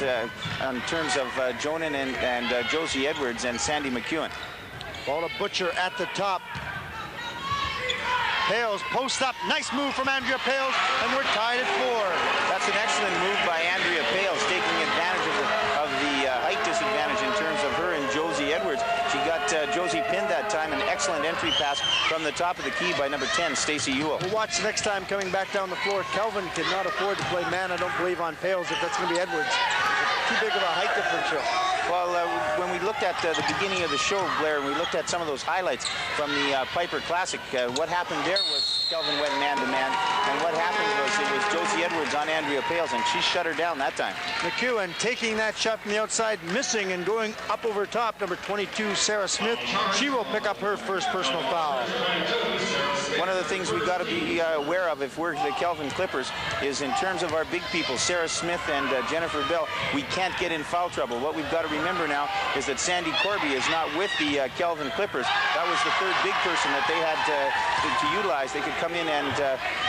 in terms of Jonan and Josie Edwards and Sandy McEwen. Ball to Butcher at the top. Pales post up. Nice move from Andrea Pales, and we're tied at 4. That's an excellent move by Andrea Pales, taking advantage of the height disadvantage in terms of her and Josie Edwards. She got Josie pinned that time. An excellent entry pass from the top of the key by number 10, Stacey Ewell. We'll watch next time coming back down the floor. Kelvin cannot afford to play man, I don't believe, on Pales if that's going to be Edwards. Too big of a height differential. Well, when we looked at the beginning of the show, Blair, and we looked at some of those highlights from the Piper Classic, what happened there was Kelvin went man-to-man, and what happened was it was Josie Edwards on Andrea Pales, and she shut her down that time. McEwen taking that shot from the outside, missing, and going up over top. Number 22, Sarah Smith. She will pick up her first personal foul. One of the things we've got to be aware of if we're the Kelvin Clippers is in terms of our big people, Sarah Smith and Jennifer Bell, we can't get in foul trouble. What we've got to remember now is that Sandy Corby is not with the Kelvin Clippers. That was the third big person that they had to utilize. They could come in and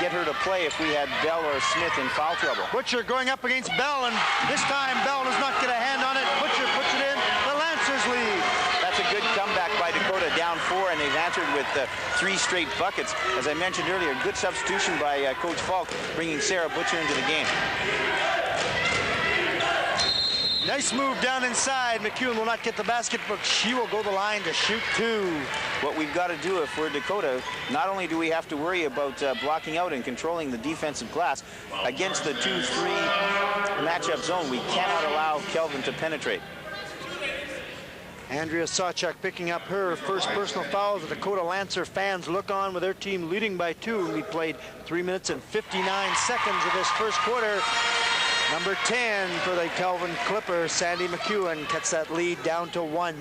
get her to play if we had Bell or Smith in foul trouble. Butcher going up against Bell, and this time Bell does not get a hand on it. Butcher puts it in. The Lancers lead. That's a good comeback by Dakota, down 4, and they've answered with 3 straight buckets. As I mentioned earlier, good substitution by Coach Falk, bringing Sarah Butcher into the game. Nice move down inside. McEwen will not get the basket, but she will go the line to shoot 2. What we've got to do if we're Dakota, not only do we have to worry about blocking out and controlling the defensive glass, against the 2-3 matchup zone, we cannot allow Kelvin to penetrate. Andrea Sawchuk picking up her first personal foul. The Dakota Lancer fans look on with their team leading by 2. We played 3 minutes and 59 seconds of this first quarter. Number 10 for the Kelvin Clippers, Sandy McEwen, cuts that lead down to 1.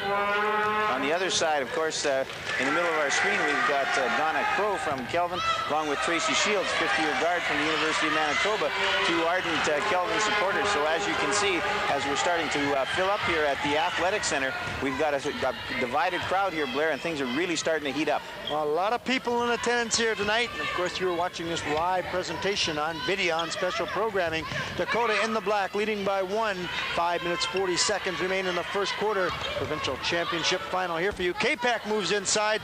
On the other side, of course, in the middle of our screen, we've got Donna Crow from Kelvin, along with Tracy Shields, 50-year guard from the University of Manitoba, 2 ardent Kelvin supporters. So as you can see, as we're starting to fill up here at the Athletic Center, we've got a divided crowd here, Blair, and things are really starting to heat up. Well, a lot of people in attendance here tonight. And of course, you were watching this live presentation on video on special programming. Dakota in the black, leading by 1. 5 minutes, 40 seconds remain in the first quarter. Provincial championship final here for you. K-Pack moves inside.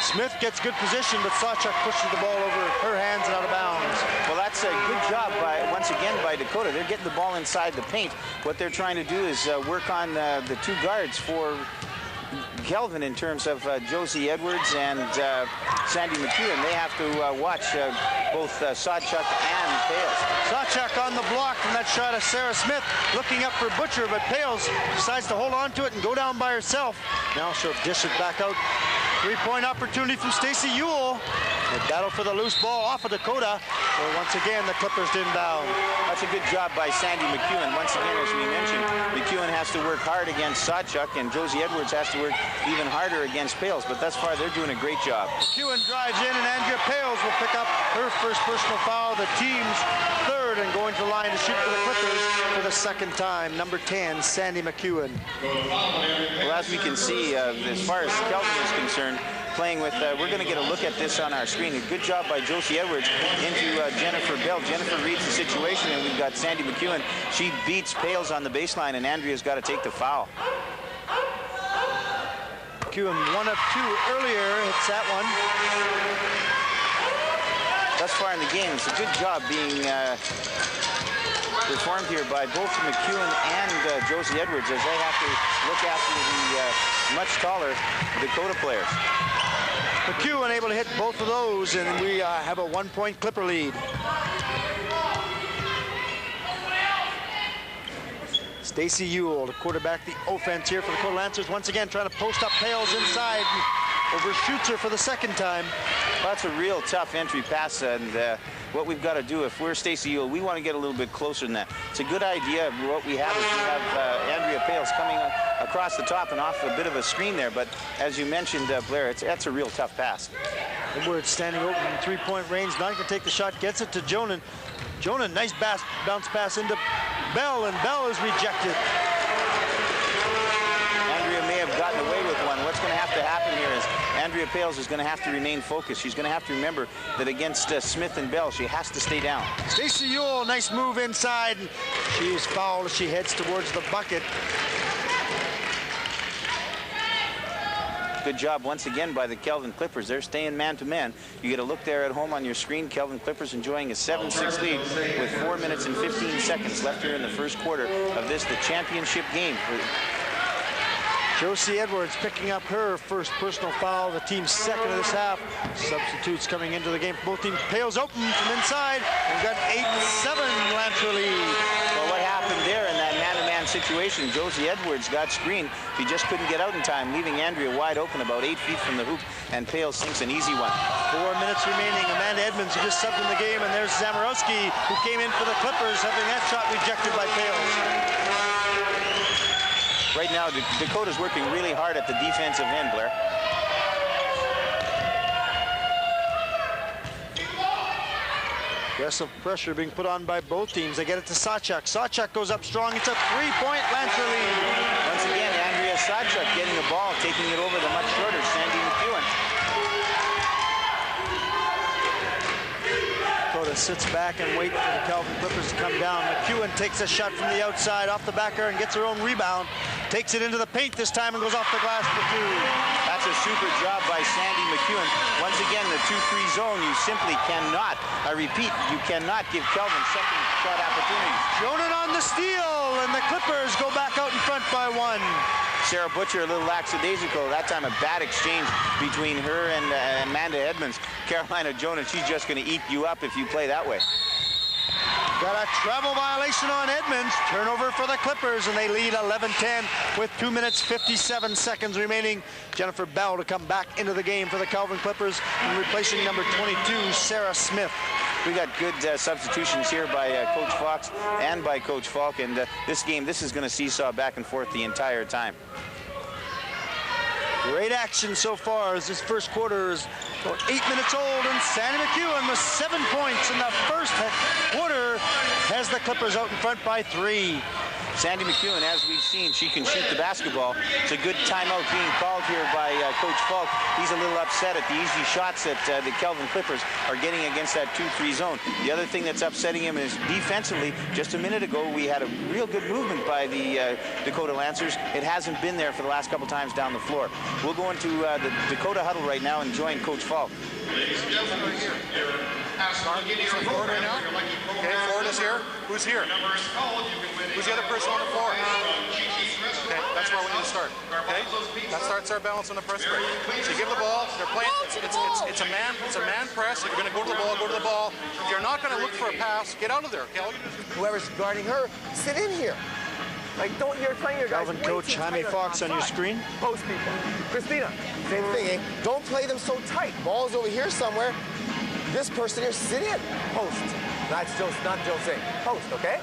Smith gets good position, but Sawchuk pushes the ball over her hands and out of bounds. Well, that's a good job once again by Dakota. They're getting the ball inside the paint. What they're trying to do is work on the 2 guards for Kelvin in terms of Josie Edwards and Sandy McEwen. They have to watch both Sawchuk and Pales. Sawchuk on the block from that shot of Sarah Smith, looking up for Butcher, but Pales decides to hold on to it and go down by herself. Now she'll dish it back out. 3-point opportunity from Stacey Ewell. A battle for the loose ball off of Dakota. So once again, the Clippers inbound. That's a good job by Sandy McEwen. Once again, as we mentioned, McEwen has to work hard against Sawchuk, and Josie Edwards has to work even harder against Pales. But thus far, they're doing a great job. McEwen drives in, and Andrea Pales will pick up her first personal foul. The team's 3rd, and going to the line to shoot for the Clippers for the 2nd time. Number 10, Sandy McEwen. Well, as we can see, as far as Kelvin is concerned, playing with, we're going to get a look at this on our screen. A good job by Josie Edwards into Jennifer Bell. Jennifer reads the situation, and we've got Sandy McEwen. She beats Pales on the baseline, and Andrea's got to take the foul. McEwen 1 of 2 earlier, hits that one. Thus far in the game, it's a good job being performed here by both McEwen and Josie Edwards, as they have to look after the much taller Dakota players. McEwen able to hit both of those, and we have a 1-point Clipper lead. Stacey Ewell to quarterback the offense here for the Dakota Lancers. Once again, trying to post up Pales inside. Overshoots her for the 2nd time. Well, that's a real tough entry pass, and what we've got to do if we're Stacey Ewell, we want to get a little bit closer than that. It's a good idea. What we have is we have Andrea Pales coming across the top and off a bit of a screen there, but as you mentioned, Blair, that's a real tough pass. Edwards standing open in 3-point range, not going to take the shot, gets it to Jonan. Jonan, nice bounce pass into Bell, and Bell is rejected. Andrea may have gotten away with one. What's going to have to happen here is is Andrea Pales is going to have to remain focused. She's going to have to remember that against Smith and Bell, she has to stay down. Stacey Ewell, nice move inside. She is fouled as she heads towards the bucket. Good job once again by the Kelvin Clippers. They're staying man-to-man. You get a look there at home on your screen. Kelvin Clippers enjoying a 7-6 lead with 4 minutes and 15 seconds left here in the first quarter of this, the championship game. Josie Edwards picking up her first personal foul, the team's second of this half. Substitutes coming into the game. Both teams. Pales open from inside. We've got 8-7 Lancer lead. Well, what happened there in that man-to-man situation, Josie Edwards got screened. She just couldn't get out in time, leaving Andrea wide open about 8 feet from the hoop, and Pales sinks an easy one. 4 minutes remaining. Amanda Edmonds, who just subbed in the game, and there's Zamorowski, who came in for the Clippers, having that shot rejected by Pales. Right now, Dakota's working really hard at the defensive end, Blair. Aggressive pressure being put on by both teams. They get it to Sawchuk. Sawchuk goes up strong. It's a 3-point Lancer lead. Once again, Andrea Sawchuk getting the ball, taking it over the much shorter Sandy McEwen. Dakota sits back and waits for the Kelvin Clippers to come down. McEwen takes a shot from the outside off the backer and gets her own rebound. Takes it into the paint this time and goes off the glass for 2. That's a super job by Sandy McEwen. Once again, the 2-3 zone, you simply cannot, I repeat, you cannot give Kelvin second shot opportunities. Jonan on the steal, and the Clippers go back out in front by 1. Sarah Butcher a little lackadaisical. That time a bad exchange between her and Amanda Edmonds. Carolina Jonas, she's just going to eat you up if you play that way. Got a travel violation on Edmonds. Turnover for the Clippers, and they lead 11-10 with 2 minutes 57 seconds remaining. Jennifer Bell to come back into the game for the Kelvin Clippers, and replacing number 22, Sarah Smith. We got good substitutions here by Coach Fox and by Coach Falk, and this game, this is going to seesaw back and forth the entire time. Great action so far as this first quarter is about 8 minutes old, and Sandy McEwen with 7 points in the first quarter has the Clippers out in front by 3. Sandy McEwen, as we've seen, she can shoot the basketball. It's a good timeout being called here by Coach Falk. He's a little upset at the easy shots that the Kelvin Clippers are getting against that 2-3 zone. The other thing that's upsetting him is defensively. Just a minute ago, we had a real good movement by the Dakota Lancers. It hasn't been there for the last couple times down the floor. We'll go into the Dakota huddle right now and join Coach Falk. Forward right now. Okay, forward is here. Who's here? Who's the other person on the floor? Okay, that's where we need to start. Okay, that starts our balance on the press break. So you give the ball. They're playing. It's a man press. If you're going to go to the ball, go to the ball. If you're not going to look for a pass, get out of there, Kelvin. Whoever's guarding her, sit in here. Like, don't you're playing your guys. Kelvin coach Jaime Fox on your screen. Post people. Christina, same thing, eh? Don't play them so tight. Ball's over here somewhere. This person here, sit in. Post. Not Jose. Post, okay?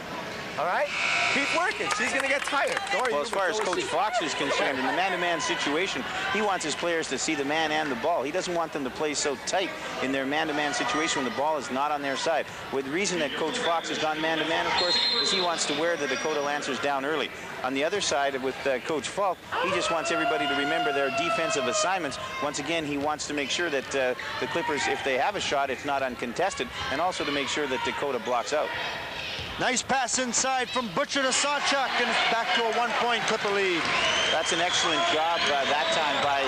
All right? Keep working. She's going to get tired. Well, as far as Coach Fox is concerned, in the man-to-man situation, he wants his players to see the man and the ball. He doesn't want them to play so tight in their man-to-man situation when the ball is not on their side. With the reason that Coach Fox has gone man-to-man, of course, is he wants to wear the Dakota Lancers down early. On the other side, with Coach Falk, he just wants everybody to remember their defensive assignments. Once again, he wants to make sure that the Clippers, if they have a shot, it's not uncontested, and also to make sure that Dakota blocks out. Nice pass inside from Butcher to Sawchuk, and it's back to a 1-point Clipper lead. That's an excellent job that time by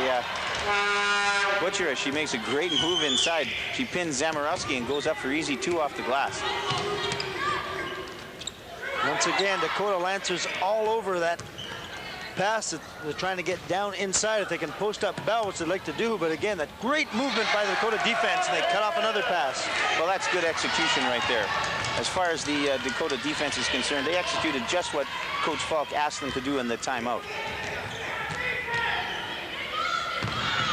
Butcher as she makes a great move inside. She pins Zamorowski and goes up for easy 2 off the glass. Once again, Dakota Lancers all over that pass. They're trying to get down inside if they can post up Bell, which they'd like to do. But again, that great movement by the Dakota defense, and they cut off another pass. Well, that's good execution right there. As far as the Dakota defense is concerned, they executed just what Coach Falk asked them to do in the timeout.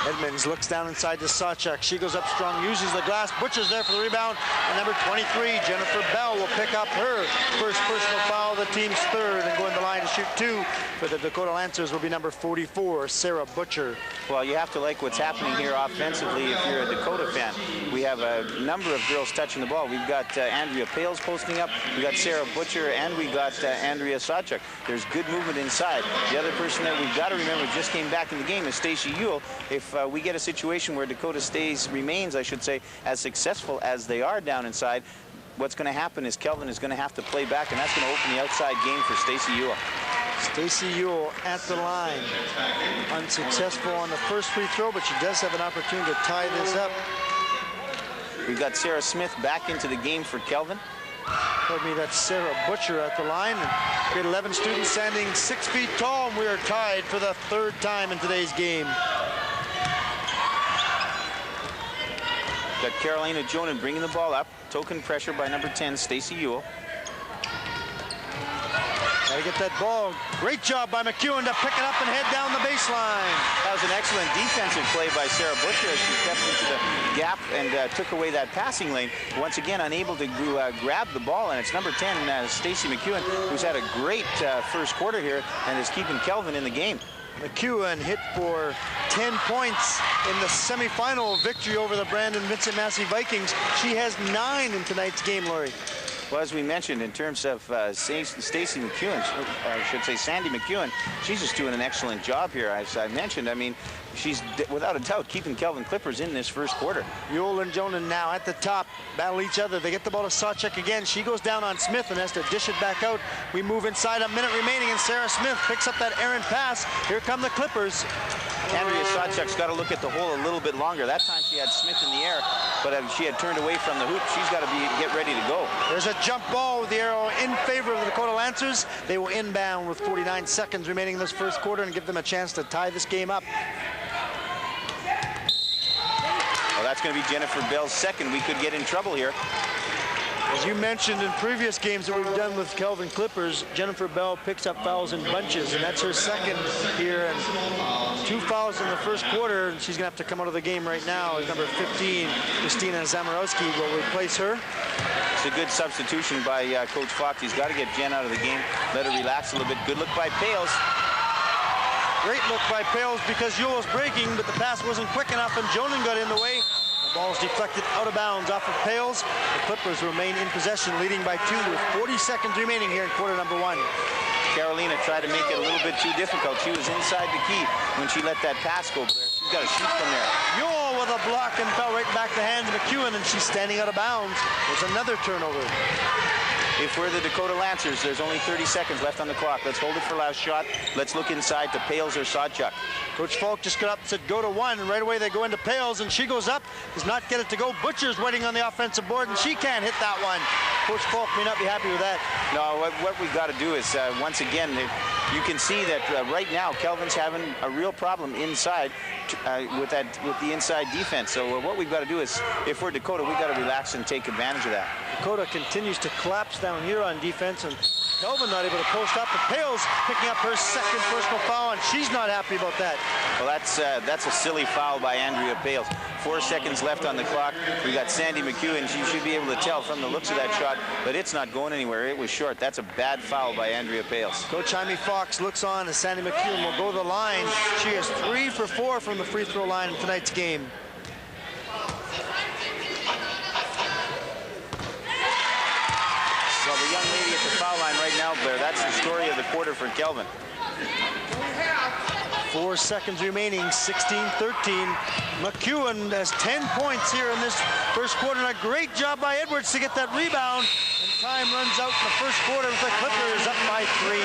Edmonds looks down inside to Sawchuk. She goes up strong, uses the glass. Butcher's there for the rebound. And number 23, Jennifer Bell, will pick up her first personal foul, the team's third, and go in the line to shoot 2 for the Dakota Lancers will be number 44, Sarah Butcher. Well, you have to like what's happening here offensively if you're a Dakota fan. We have a number of girls touching the ball. We've got Andrea Pales posting up, we got Sarah Butcher, and we got Andrea Sawchuk. There's good movement inside. The other person that we've got to remember just came back in the game is Stacy Ewell. If we get a situation where Dakota remains, I should say, as successful as they are down inside, what's going to happen is Kelvin is going to have to play back, and that's going to open the outside game for Stacy Ewell. Stacy Ewell at the line. Unsuccessful on the first free throw, but she does have an opportunity to tie this up. We've got Sarah Smith back into the game for Kelvin. Told me that's Sarah Butcher at the line. And grade 11 students standing 6 feet tall, and we are tied for the 3rd time in today's game. Got Carolina Jonan bringing the ball up. Token pressure by number 10, Stacy Ewell. Gotta get that ball. Great job by McEwen to pick it up and head down the baseline. That was an excellent defensive play by Sarah Butcher as she stepped into the gap and took away that passing lane. Once again, unable to grab the ball, and it's number 10, Stacy McEwen, who's had a great first quarter here and is keeping Kelvin in the game. McEwen hit for 10 points in the semifinal victory over the Brandon Vincent Massey Vikings. She has 9 in tonight's game, Laurie. Well, as we mentioned, in terms of Stacy McEwen, I should say Sandy McEwen, she's just doing an excellent job here. As I mentioned, I mean, she's without a doubt keeping Kelvin Clippers in this first quarter. Ewell and Jonan now at the top, battle each other. They get the ball to Sawchuk again. She goes down on Smith and has to dish it back out. We move inside, a minute remaining, and Sarah Smith picks up that errant pass. Here come the Clippers. Andrea Sawchuk's got to look at the hole a little bit longer. That time she had Smith in the air, but she had turned away from the hoop. She's got to get ready to go. There's a jump ball with the arrow in favor of the Dakota Lancers. They will inbound with 49 seconds remaining in this first quarter and give them a chance to tie this game up. Well, that's going to be Jennifer Bell's second. We could get in trouble here. As you mentioned in previous games that we've done with Kelvin Clippers, Jennifer Bell picks up fouls in bunches, and that's her second here. And 2 fouls in the first quarter, and she's going to have to come out of the game right now. As number 15, Christina Zamorowski, will replace her. It's a good substitution by Coach Fox. He's got to get Jen out of the game, let her relax a little bit. Good look by Pales. Great look by Pales because Ewell was breaking, but the pass wasn't quick enough, and Jonan got in the way. The ball's deflected out of bounds off of Pales. The Clippers remain in possession, leading by 2 with 40 seconds remaining here in quarter number 1. Carolina tried to make it a little bit too difficult. She was inside the key when she let that pass go there. She's got to shoot from there. Ewell with a block and fell right back to hands of McEwen, and she's standing out of bounds. There's another turnover. If we're the Dakota Lancers, there's only 30 seconds left on the clock. Let's hold it for last shot. Let's look inside to Pales or Sawchuk. Coach Falk just got up and said go to 1, and right away they go into Pales, and she goes up, does not get it to go. Butcher's waiting on the offensive board, and she can't hit that one. Coach Falk may not be happy with that. No, what we got to do is, once again, you can see that right now Kelvin's having a real problem inside with the inside defense. So what we've got to do is, if we're Dakota, we've got to relax and take advantage of that. Dakota continues to collapse down here on defense, and Kelvin not able to post up. But Pales picking up her second personal foul, and she's not happy about that. Well, that's a silly foul by Andrea Pales. 4 seconds left on the clock. We got Sandy McEwen. She should be able to tell from the looks of that shot, but it's not going anywhere. It was short. That's a bad foul by Andrea Pales. Coach Jaime Fox looks on as Sandy McEwen will go to the line. She is 3 for 4 from the free throw line in tonight's game. Well, the young lady at the foul line right now, Blair, that's the story of the quarter for Kelvin. 4 seconds remaining, 16-13. McEwen has 10 points here in this first quarter, and a great job by Edwards to get that rebound. And time runs out in the first quarter with the Clippers up by 3.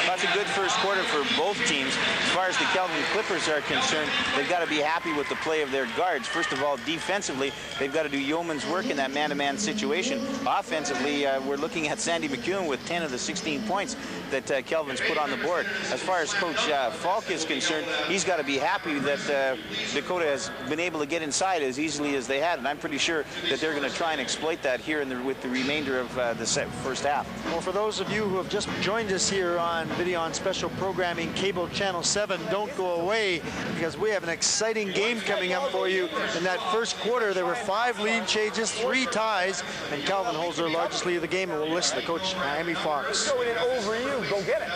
That's a good first quarter for both teams. As far as the Kelvin Clippers are concerned, they've got to be happy with the play of their guards. First of all, defensively, they've got to do yeoman's work in that man-to-man situation. Offensively, we're looking at Sandy McEwen with 10 of the 16 points that Kelvin's put on the board. As far as Coach Falk is concerned, he's got to be happy that Dakota has been able to get inside as easily as they had, and I'm pretty sure that they're going to try and exploit that here with the remainder of the first half. Well, for those of you who have just joined us here on video video on special programming, cable channel 7. Don't go away, because we have an exciting game coming up for you. In that first quarter, there were 5 lead changes, 3 ties, and Kelvin holds their largest lead of the game, and we'll listen to Coach Amy Fox. Throwing it over you, go get it.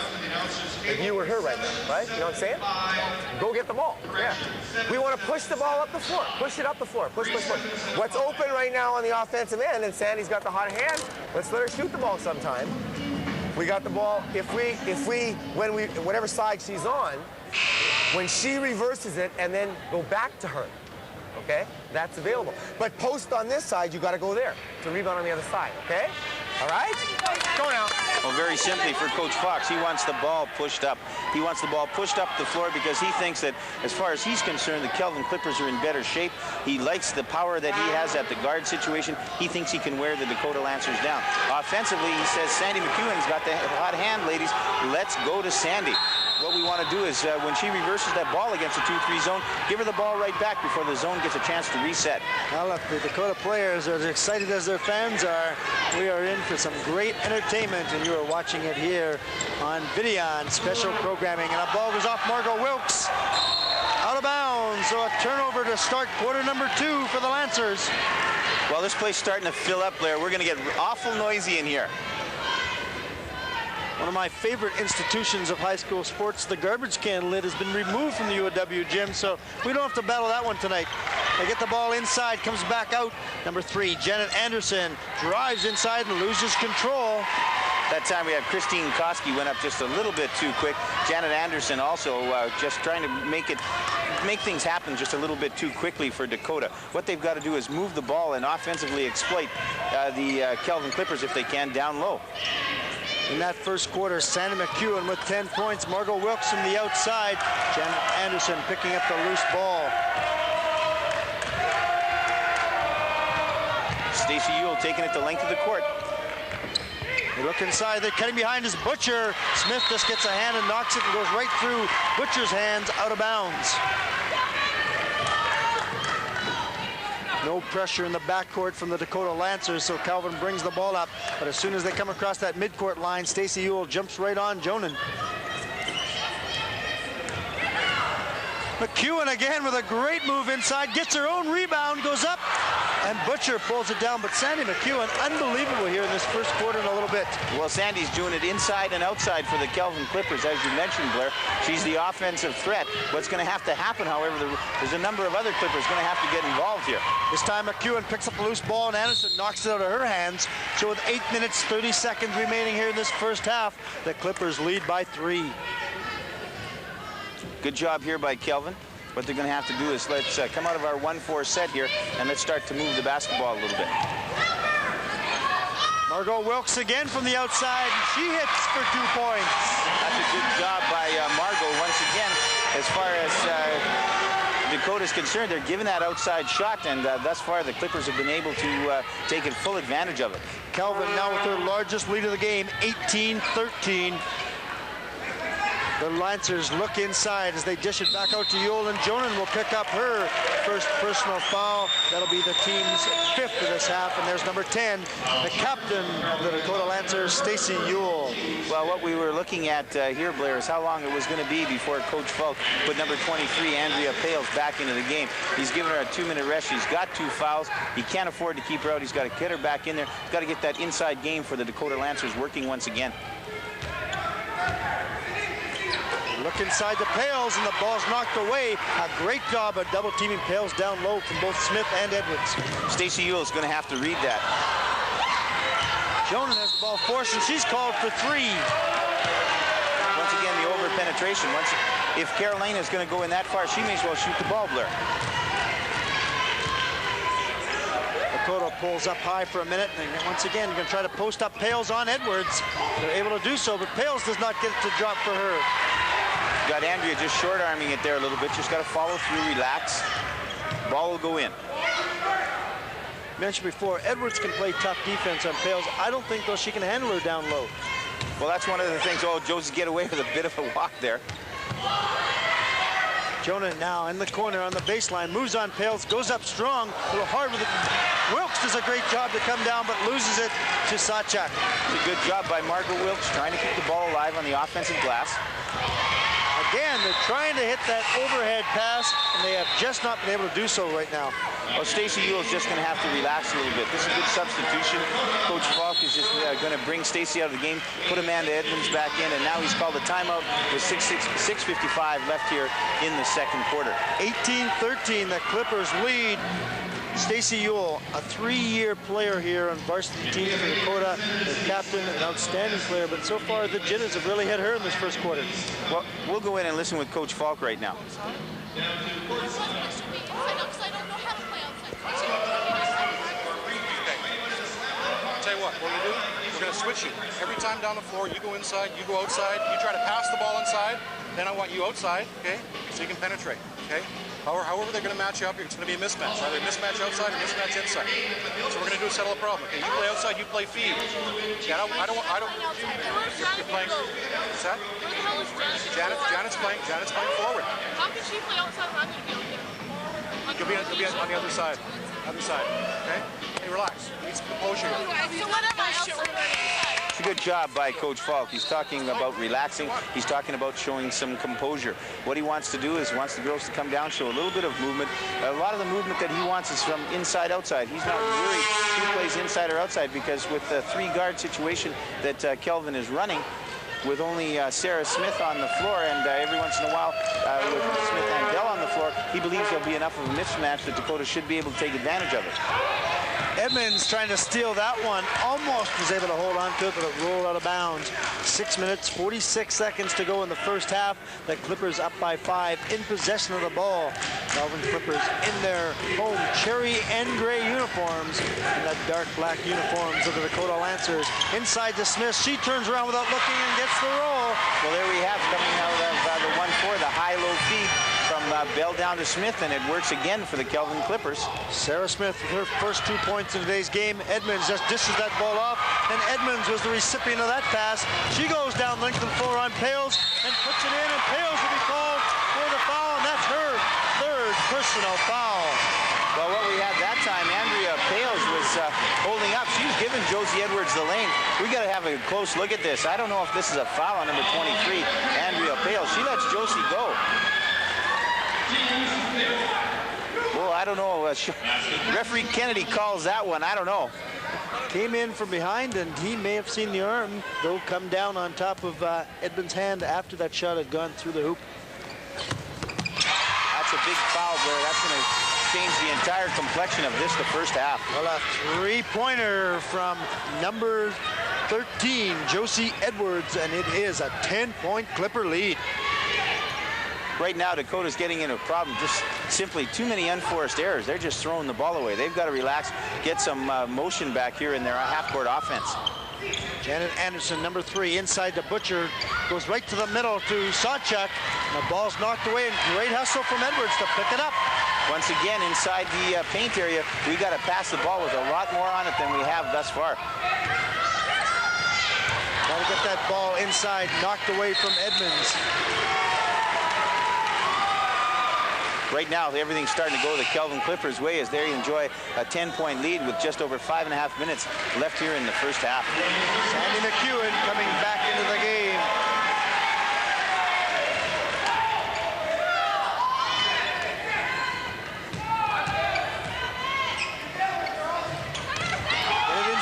If you were her right now, right? You know what I'm saying? Go get the ball. Yeah. We want to push the ball up the floor. Push it up the floor. Push, push, push. What's open right now on the offensive end, and Sandy's got the hot hand. Let's let her shoot the ball sometime. We got the ball. Whatever side she's on, when she reverses it and then go back to her, okay? That's available. But post on this side, you got to go there to rebound on the other side, okay? All right? Go now. Well, very simply for Coach Fox, he wants the ball pushed up. He wants the ball pushed up the floor because he thinks that, as far as he's concerned, the Kelvin Clippers are in better shape. He likes the power that he has at the guard situation. He thinks he can wear the Dakota Lancers down. Offensively, he says Sandy McEwen's got the hot hand, ladies. Let's go to Sandy. What we want to do is, when she reverses that ball against a 2-3 zone, give her the ball right back before the zone gets a chance to reset. Now look, the Dakota players are as excited as their fans are. We are in for some great entertainment, and you are watching it here on Videon special programming. And a ball goes off Margot Wilkes, out of bounds. So a turnover to start quarter number 2 for the Lancers. Well, this place starting to fill up, Blair. We're going to get awful noisy in here. One of my favorite institutions of high school sports, the garbage can lid has been removed from the UW gym, so we don't have to battle that one tonight. They get the ball inside, comes back out. Number 3, Janet Anderson, drives inside and loses control. That time we have Christine Koski, went up just a little bit too quick. Janet Anderson also just trying to make things happen just a little bit too quickly for Dakota. What they've got to do is move the ball and offensively exploit the Kelvin Clippers if they can down low. In that first quarter, Sandy McEwen with 10 points. Margot Wilkes from the outside. Janet Anderson picking up the loose ball. Stacey Ewell taking it the length of the court. They look inside. They're cutting behind is Butcher. Smith just gets a hand and knocks it and goes right through Butcher's hands, out of bounds. No pressure in the backcourt from the Dakota Lancers, so Kelvin brings the ball up. But as soon as they come across that midcourt line, Stacey Ewell jumps right on Jonan. McEwen again with a great move inside, gets her own rebound, goes up, and Butcher pulls it down. But Sandy McEwen, unbelievable here in this first quarter in a little bit. Well, Sandy's doing it inside and outside for the Kelvin Clippers, as you mentioned, Blair. She's the offensive threat. What's going to have to happen, however, there's a number of other Clippers going to have to get involved here. This time McEwen picks up the loose ball, and Anderson knocks it out of her hands. So with 8 minutes, 30 seconds remaining here in this first half, the Clippers lead by 3. Good job here by Kelvin. What they're going to have to do is let's come out of our 1-4 set here, and let's start to move the basketball a little bit. Margot Wilkes again from the outside, and she hits for 2 points. That's a good job by Margot once again. As far as Dakota's concerned, they're giving that outside shot, and thus far the Clippers have been able to take full advantage of it. Kelvin now with their largest lead of the game, 18-13. The Lancers look inside as they dish it back out to Ewell, and Jonan will pick up her first personal foul. That'll be the team's 5th of this half, and there's number 10, the captain of the Dakota Lancers, Stacey Ewell. Well, what we were looking at here, Blair, is how long it was going to be before Coach Falk put number 23, Andrea Pales, back into the game. He's given her a 2-minute rest. She's got 2 fouls. He can't afford to keep her out. He's got to get her back in there. He's got to get that inside game for the Dakota Lancers working once again. Look inside the Pales, and the ball's knocked away. A great job of double teaming Pales down low from both Smith and Edwards. Stacey Ewell is going to have to read that. Jonan has the ball forced, and she's called for 3. Once again, the over penetration. If Carolina is going to go in that far, she may as well shoot the ball, Blair. Dakota pulls up high for a minute, and once again, going to try to post up Pales on Edwards. They're able to do so, but Pales does not get it to drop for her. Got Andrea just short-arming it there a little bit. Just got to follow through, relax. Ball will go in. Mentioned before, Edwards can play tough defense on Pales. I don't think, though, she can handle her down low. Well, that's one of the things. Oh, Josie get away with a bit of a walk there. Jonah now in the corner on the baseline, moves on Pales, goes up strong, a little hard with it. Wilkes does a great job to come down, but loses it to Sachak. It's a good job by Margot Wilkes trying to keep the ball alive on the offensive glass. Again, they're trying to hit that overhead pass, and they have just not been able to do so right now. Well, Stacey Ewell's just going to have to relax a little bit. This is a good substitution. Coach Falk is just going to bring Stacey out of the game, put Amanda Edmonds back in, and now he's called a timeout with 6:55 left here in the second quarter. 18-13, the Clippers lead. Stacey Ewell, a 3-year player here on varsity team for Dakota, the captain, an outstanding player, but so far the jitters have really hit her in this first quarter. Well, we'll go in and listen with Coach Falk right now. Tell you what we're going to do, we're going to switch you. Every time down the floor, you go inside, you go outside, you try to pass the ball inside, then I want you outside, okay, so you can penetrate, okay? However they're going to match you up, it's going to be a mismatch. Either mismatch outside or mismatch inside. So we're going to do a settle a problem. Okay, you play outside, you play feed. Yeah, I don't. You're playing. What's that? Janet's playing forward. How can she play outside and I'm going to be out here? You'll be on the other side. Other side. Okay? Hey, relax. Need some composure here. So what am I outside? It's a good job by Coach Falk. He's talking about relaxing. He's talking about showing some composure. What he wants to do is wants the girls to come down, show a little bit of movement. A lot of the movement that he wants is from inside outside. He's not worried who plays inside or outside, because with the 3-guard situation that Kelvin is running, with only Sarah Smith on the floor, and every once in a while with Smith and Dell on the floor, he believes there'll be enough of a mismatch that Dakota should be able to take advantage of it. Edmonds trying to steal that one, almost was able to hold on to it, but it rolled out of bounds. 6 minutes, 46 seconds to go in the first half. The Clippers up by 5, in possession of the ball. Kelvin Clippers in their home cherry and gray uniforms, and the dark black uniforms of the Dakota Lancers. Inside to Smith, she turns around without looking and gets the roll. Well, there we have, coming out of the 1-4, the high-low feed from Bell down to Smith, and it works again for the Kelvin Clippers. Sarah Smith with her first 2 points in today's game. Edmonds just dishes that ball off, and Edmonds was the recipient of that pass. She goes down length and floor on Pales and puts it in, and Pales will be called for the foul, and that's her 3rd personal foul. Well, what we had that time, Andrea Pales was holding up. She was giving Josie Edwards the lane. We got to have a close look at this. I don't know if this is a foul on number 23, Andrea Pales. She lets Josie go. Well, I don't know. Referee Kennedy calls that one. I don't know. Came in from behind, and he may have seen the arm, though, come down on top of Edmonds' hand after that shot had gone through the hoop. That's a big foul, Blair. That's going to change the entire complexion of this, the first half. Well, a 3-pointer from number 13, Josie Edwards, and it is a 10-point Clipper lead. Right now, Dakota's getting into a problem. Just simply too many unforced errors. They're just throwing the ball away. They've got to relax, get some motion back here in their half-court offense. Janet Anderson, number 3, inside to Butcher, goes right to the middle to Sawchuk. The ball's knocked away, and great hustle from Edwards to pick it up. Once again, inside the paint area, we got to pass the ball with a lot more on it than we have thus far. Got to get that ball inside, knocked away from Edmonds. Right now, everything's starting to go the Kelvin Clippers' way as they enjoy a 10-point lead with just over 5.5 minutes left here in the first half. Sandy McEwen coming back into the game.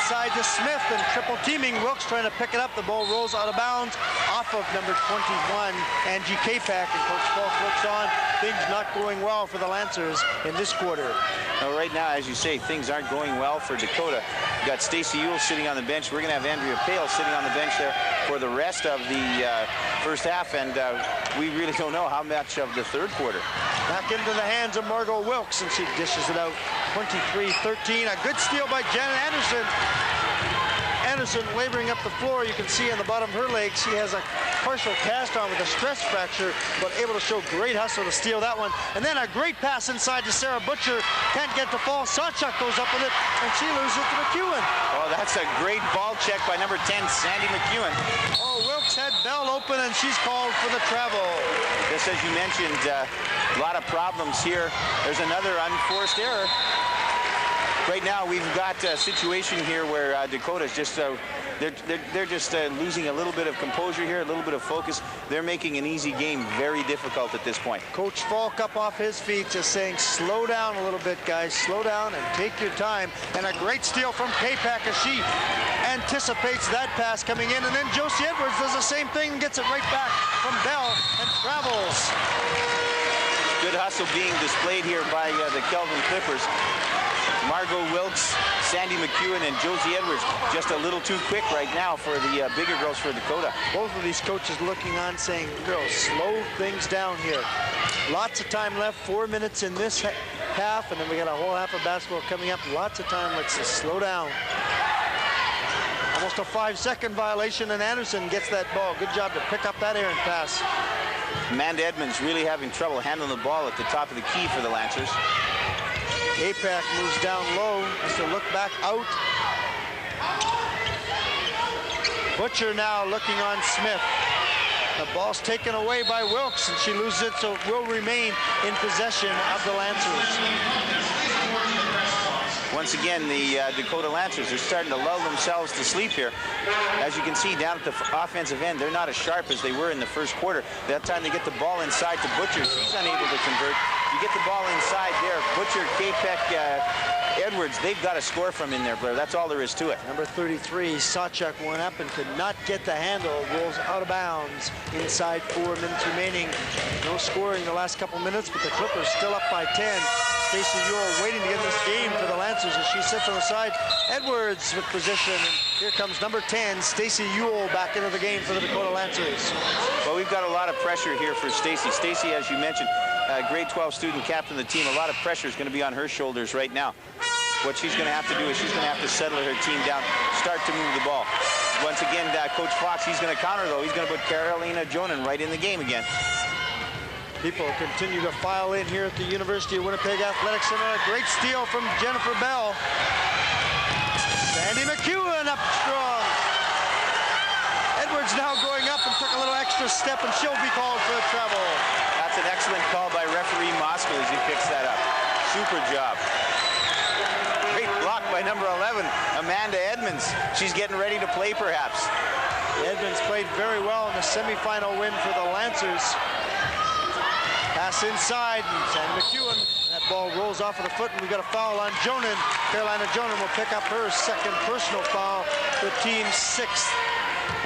Inside to Smith, and triple teaming. Wilkes trying to pick it up. The ball rolls out of bounds off of number 21, Angie Kapak, and Coach Falk looks on. Things not going well for the Lancers in this quarter. Now, right now, as you say, things aren't going well for Dakota. We've got Stacey Ewell sitting on the bench. We're going to have Andrea Pale sitting on the bench there for the rest of the first half, and we really don't know how much of the third quarter. Back into the hands of Margot Wilkes, and she dishes it out. 23-13. A good steal by Janet Anderson. And Anderson laboring up the floor. You can see on the bottom of her leg, she has a partial cast on with a stress fracture, but able to show great hustle to steal that one. And then a great pass inside to Sarah Butcher. Can't get the fall. Sawchuk goes up with it, and she loses it to McEwen. Oh, that's a great ball check by number 10, Sandy McEwen. Oh, Wilkes had Bell open, and she's called for the travel. Just as you mentioned, a lot of problems here. There's another unforced error. Right now, we've got a situation here where Dakota's just they're just losing a little bit of composure here, a little bit of focus. They're making an easy game very difficult at this point. Coach Falk up off his feet, just saying, slow down a little bit, guys. Slow down and take your time. And a great steal from K-Pack as she anticipates that pass coming in. And then Josie Edwards does the same thing and gets it right back from Bell and travels. Good hustle being displayed here by the Kelvin Clippers. Margot Wilkes, Sandy McEwen, and Josie Edwards just a little too quick right now for the bigger girls for Dakota. Both of these coaches looking on saying, girls, slow things down here. Lots of time left, 4 minutes in this half, and then we got a whole half of basketball coming up. Lots of time, let's just slow down. Almost a 5-second violation, and Anderson gets that ball. Good job to pick up that errant pass. Amanda Edmonds really having trouble handling the ball at the top of the key for the Lancers. APAC moves down low, has to look back out. Butcher now looking on Smith. The ball's taken away by Wilkes, and she loses it, so it will remain in possession of the Lancers. Once again, the Dakota Lancers are starting to lull themselves to sleep here. As you can see down at the offensive end, they're not as sharp as they were in the first quarter. That time they get the ball inside to Butcher. She's unable to convert. You get the ball inside there. Butcher, K-Peck, Edwards, they've got to score from in there, Blair. That's all there is to it. Number 33, Sawchuk went up and could not get the handle. Rolls out of bounds inside 4 minutes remaining. No scoring the last couple minutes, but the Clippers still up by 10. Stacey Ewell waiting to get this game for the Lancers as she sits on the side. Edwards with position, and here comes number 10, Stacey Ewell, back into the game for the Dakota Lancers. Well, we've got a lot of pressure here for Stacey. Stacey, as you mentioned, grade 12 student captain of the team. A lot of pressure is going to be on her shoulders right now. What she's going to have to do is she's going to have to settle her team down, start to move the ball. Once again, Coach Fox, he's going to counter, though. He's going to put Carolina Jonan right in the game again. People continue to file in here at the University of Winnipeg Athletic Center. A great steal from Jennifer Bell. Sandy McEwen up strong. Edwards now going up and took a little extra step, and she'll be called for a travel. That's an excellent call by referee Moscow as he picks that up. Super job. Great block by number 11, Amanda Edmonds. She's getting ready to play, perhaps. Edmonds played very well in the semifinal win for the Lancers. Pass inside, and Sandy McEwen. That ball rolls off of the foot, and we've got a foul on Jonan. Carolina Jonan will pick up her second personal foul, the team's 6th.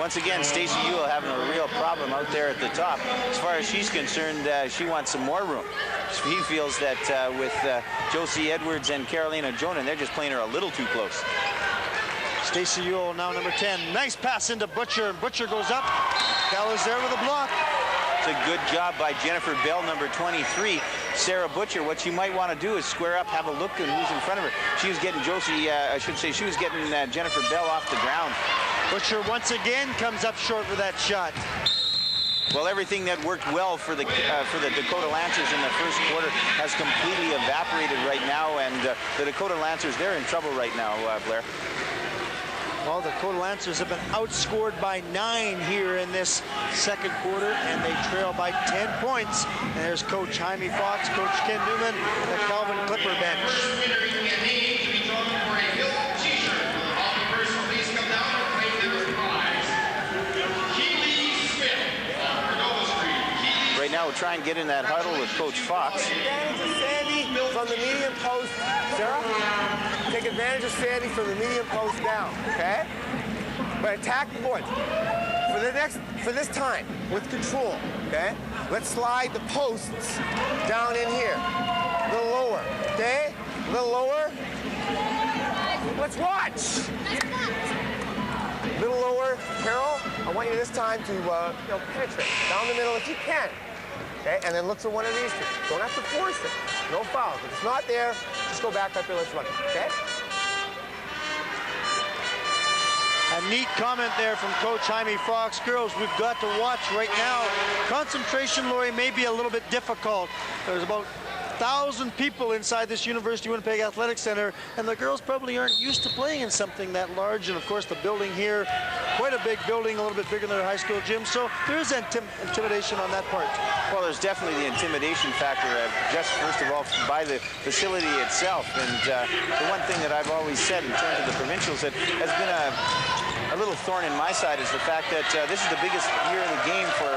Once again, Stacey Ewell having a real problem out there at the top. As far as she's concerned, she wants some more room. She feels that with Josie Edwards and Carolina Jonan, they're just playing her a little too close. Stacey Ewell now number 10. Nice pass into Butcher, and Butcher goes up. Bell is there with a block. It's a good job by Jennifer Bell, number 23. Sarah Butcher, what she might want to do is square up, have a look at who's in front of her. She was getting she was getting Jennifer Bell off the ground. Butcher once again comes up short with that shot. Well, everything that worked well for the Dakota Lancers in the first quarter has completely evaporated right now, and the Dakota Lancers, they're in trouble right now, Blair. Well, the Dakota Lancers have been outscored by 9 here in this second quarter, and they trail by 10 points. And there's Coach Jaime Fox, Coach Ken Newman, the Kelvin Clipper bench. Right now, we'll try and get in that huddle with Coach Fox. Advantage of Sandy from the medium post. Sarah, take advantage of Sandy from the medium post down, okay? But attack the board. For this time, with control, okay? Let's slide the posts down in here. A little lower, okay? A little lower. Let's watch. A little lower. Carol, I want you this time to penetrate down the middle if you can. Okay, and then look for one of these two. Don't have to force it. No foul. If it's not there, just go back up here. Let's run it. Okay? A neat comment there from Coach Jaime Fox. Girls, we've got to watch right now. Concentration, Lori, may be a little bit difficult. There's about 1,000 people inside this University of Winnipeg Athletic Center, and the girls probably aren't used to playing in something that large. And of course, the building here, quite a big building, a little bit bigger than their high school gym. So there is intimidation on that part. Well, there's definitely the intimidation factor, just first of all by the facility itself. And the one thing that I've always said in terms of the provincials that has been a little thorn in my side is the fact that this is the biggest year of the game for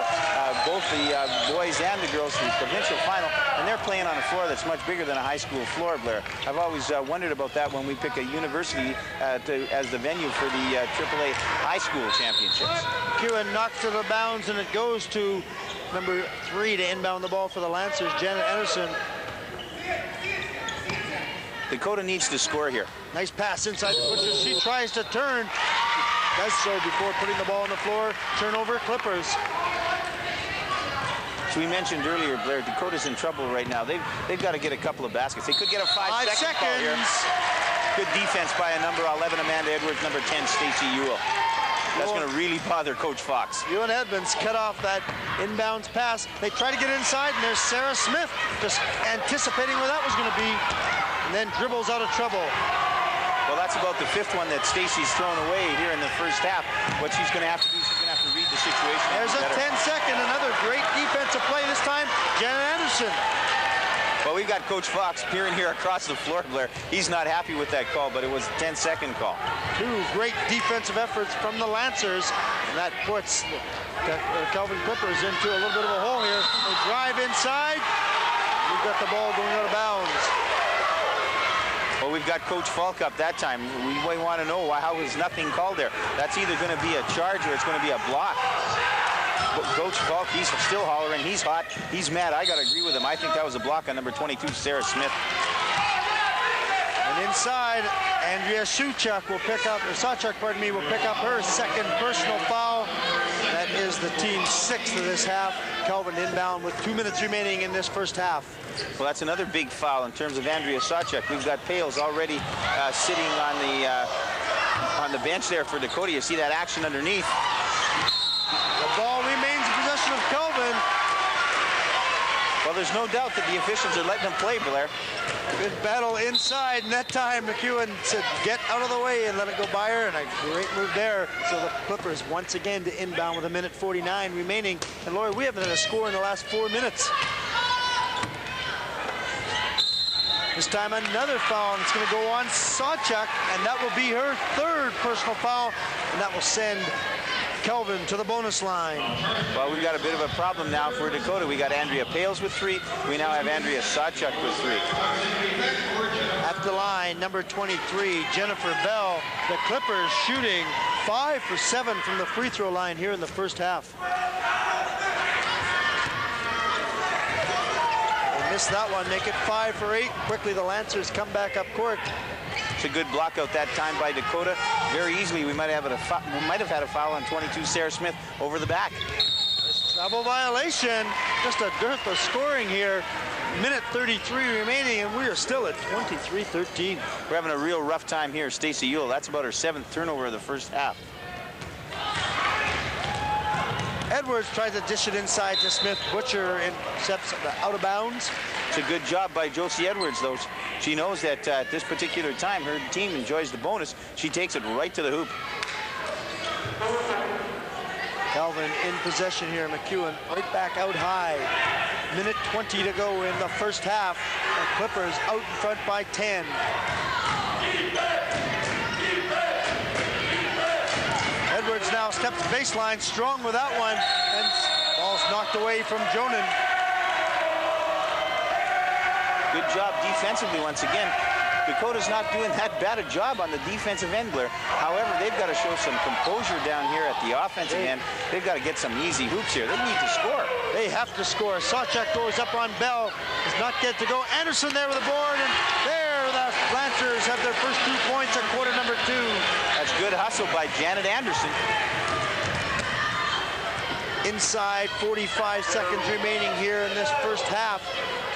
both the boys and the girls for the provincial final, and they're playing on a floor that's much bigger than a high school floor, Blair. I've always wondered about that when we pick a university as the venue for the AAA high school championships. McEwen knocks to the bounds, and it goes to number 3 to inbound the ball for the Lancers, Janet Anderson. Dakota needs to score here. Nice pass inside the bushes. She tries to turn. Does so before putting the ball on the floor. Turnover, Clippers. So we mentioned earlier, Blair, Dakota's in trouble right now. They've got to get a couple of baskets. They could get a 5-second call here. Good defense by a number 11 Amanda Edwards, number 10 Stacy Ewell. That's going to really bother Coach Fox. Ewan Edmonds cut off that inbounds pass. They try to get inside, and there's Sarah Smith just anticipating where that was going to be, and then dribbles out of trouble. Well, that's about the 5th one that Stacy's thrown away here in the first half. What she's going to have to do, she's going to have to read the situation. There's a 10-second, another great defensive play this time, Janet Anderson. Well, we've got Coach Fox peering here across the floor, Blair. He's not happy with that call, but it was a 10-second call. 2 great defensive efforts from the Lancers, and that puts the Kelvin Clippers into a little bit of a hole here. They drive inside. We've got the ball going out of bounds. Well, we've got Coach Falk up that time. We want to know how is nothing called there. That's either going to be a charge or it's going to be a block. But Coach Falk, he's still hollering. He's hot. He's mad. I got to agree with him. I think that was a block on number 22, Sarah Smith. And inside, Andrea Sawchuk will pick up her second personal foul. That is the team's 6th of this half. Kelvin inbound with 2 minutes remaining in this first half. Well, that's another big foul in terms of Andrea Sawchuk. We've got Pales already sitting on the bench there for Dakota. You see that action underneath. The ball remains in possession of Kelvin. Well, there's no doubt that the officials are letting them play, Blair. Good battle inside, and that time McEwen said, get out of the way and let it go by her, and a great move there. So the Clippers once again to inbound with 1:49 remaining. And Lori, we haven't had a score in the last 4 minutes. This time another foul, and it's going to go on Sawchuk, and that will be her 3rd personal foul, and that will send Kelvin to the bonus line. Well, we've got a bit of a problem now for Dakota. We got Andrea Pales with 3. We now have Andrea Sawchuk with 3. At the line, number 23, Jennifer Bell. The Clippers shooting 5 for 7 from the free throw line here in the first half. They missed that one, make it 5 for 8. Quickly the Lancers come back up court. It's a good block out that time by Dakota. Very easily, we might have had a foul on 22, Sarah Smith, over the back. Travel violation. Just a dearth of scoring here. 1:33 remaining, and we are still at 23-13. We're having a real rough time here. Stacy Ewell, that's about her 7th turnover of the first half. Edwards tries to dish it inside to Smith. Butcher intercepts out of bounds. It's a good job by Josie Edwards, though. She knows that at this particular time, her team enjoys the bonus. She takes it right to the hoop. Kelvin in possession here. McEwen right back out high. 1:20 to go in the first half. The Clippers out in front by 10. Edwards now steps baseline, strong with that one, and ball's knocked away from Jonan. Good job defensively once again. Dakota's not doing that bad a job on the defensive end, Blair. However, they've got to show some composure down here at the offensive end. They've got to get some easy hoops here. They need to score. They have to score. Sawchuk goes up on Bell. Does not get to go. Anderson there with the board, and there the Lancers have their first 2 points at quarter number 2. That's good hustle by Janet Anderson. Inside 45 seconds remaining here in this first half.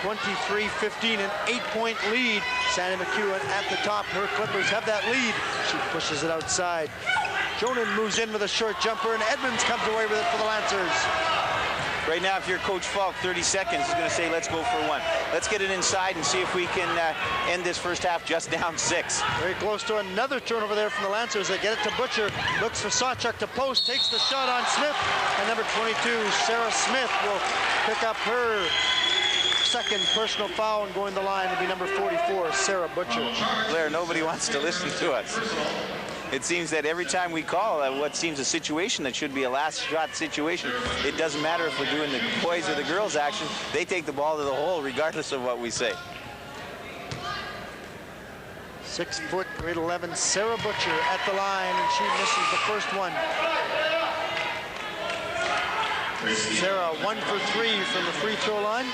23-15, an 8-point lead. Sandy McEwen at the top. Her Clippers have that lead. She pushes it outside. Jonan moves in with a short jumper, and Edmonds comes away with it for the Lancers. Right now, if you're Coach Falk, 30 seconds is going to say, let's go for one. Let's get it inside and see if we can end this first half just down 6. Very close to another turnover there from the Lancers. They get it to Butcher, looks for Sawchuk to post, takes the shot on Smith, and number 22, Sarah Smith, will pick up her second personal foul, and going the line will be number 44, Sarah Butcher. Blair, nobody wants to listen to us. It seems that every time we call what seems a situation that should be a last shot situation, it doesn't matter if we're doing the boys or the girls action, they take the ball to the hole regardless of what we say. 6 foot, grade 11, Sarah Butcher at the line, and she misses the first one. Sarah 1 for 3 from the free throw line.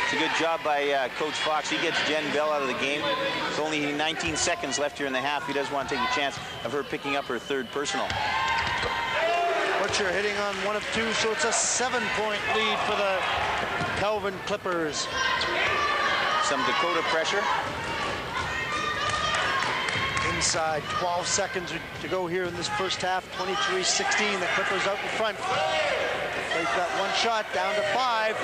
It's a good job by Coach Fox. He gets Jen Bell out of the game. It's only 19 seconds left here in the half. He doesn't want to take a chance of her picking up her third personal. Butcher hitting on 1 of 2, so it's a 7-point lead for the Kelvin Clippers. Some Dakota pressure. Inside, 12 seconds to go here in this first half. 23-16, the Clippers out in front. They've got one shot, down to 5.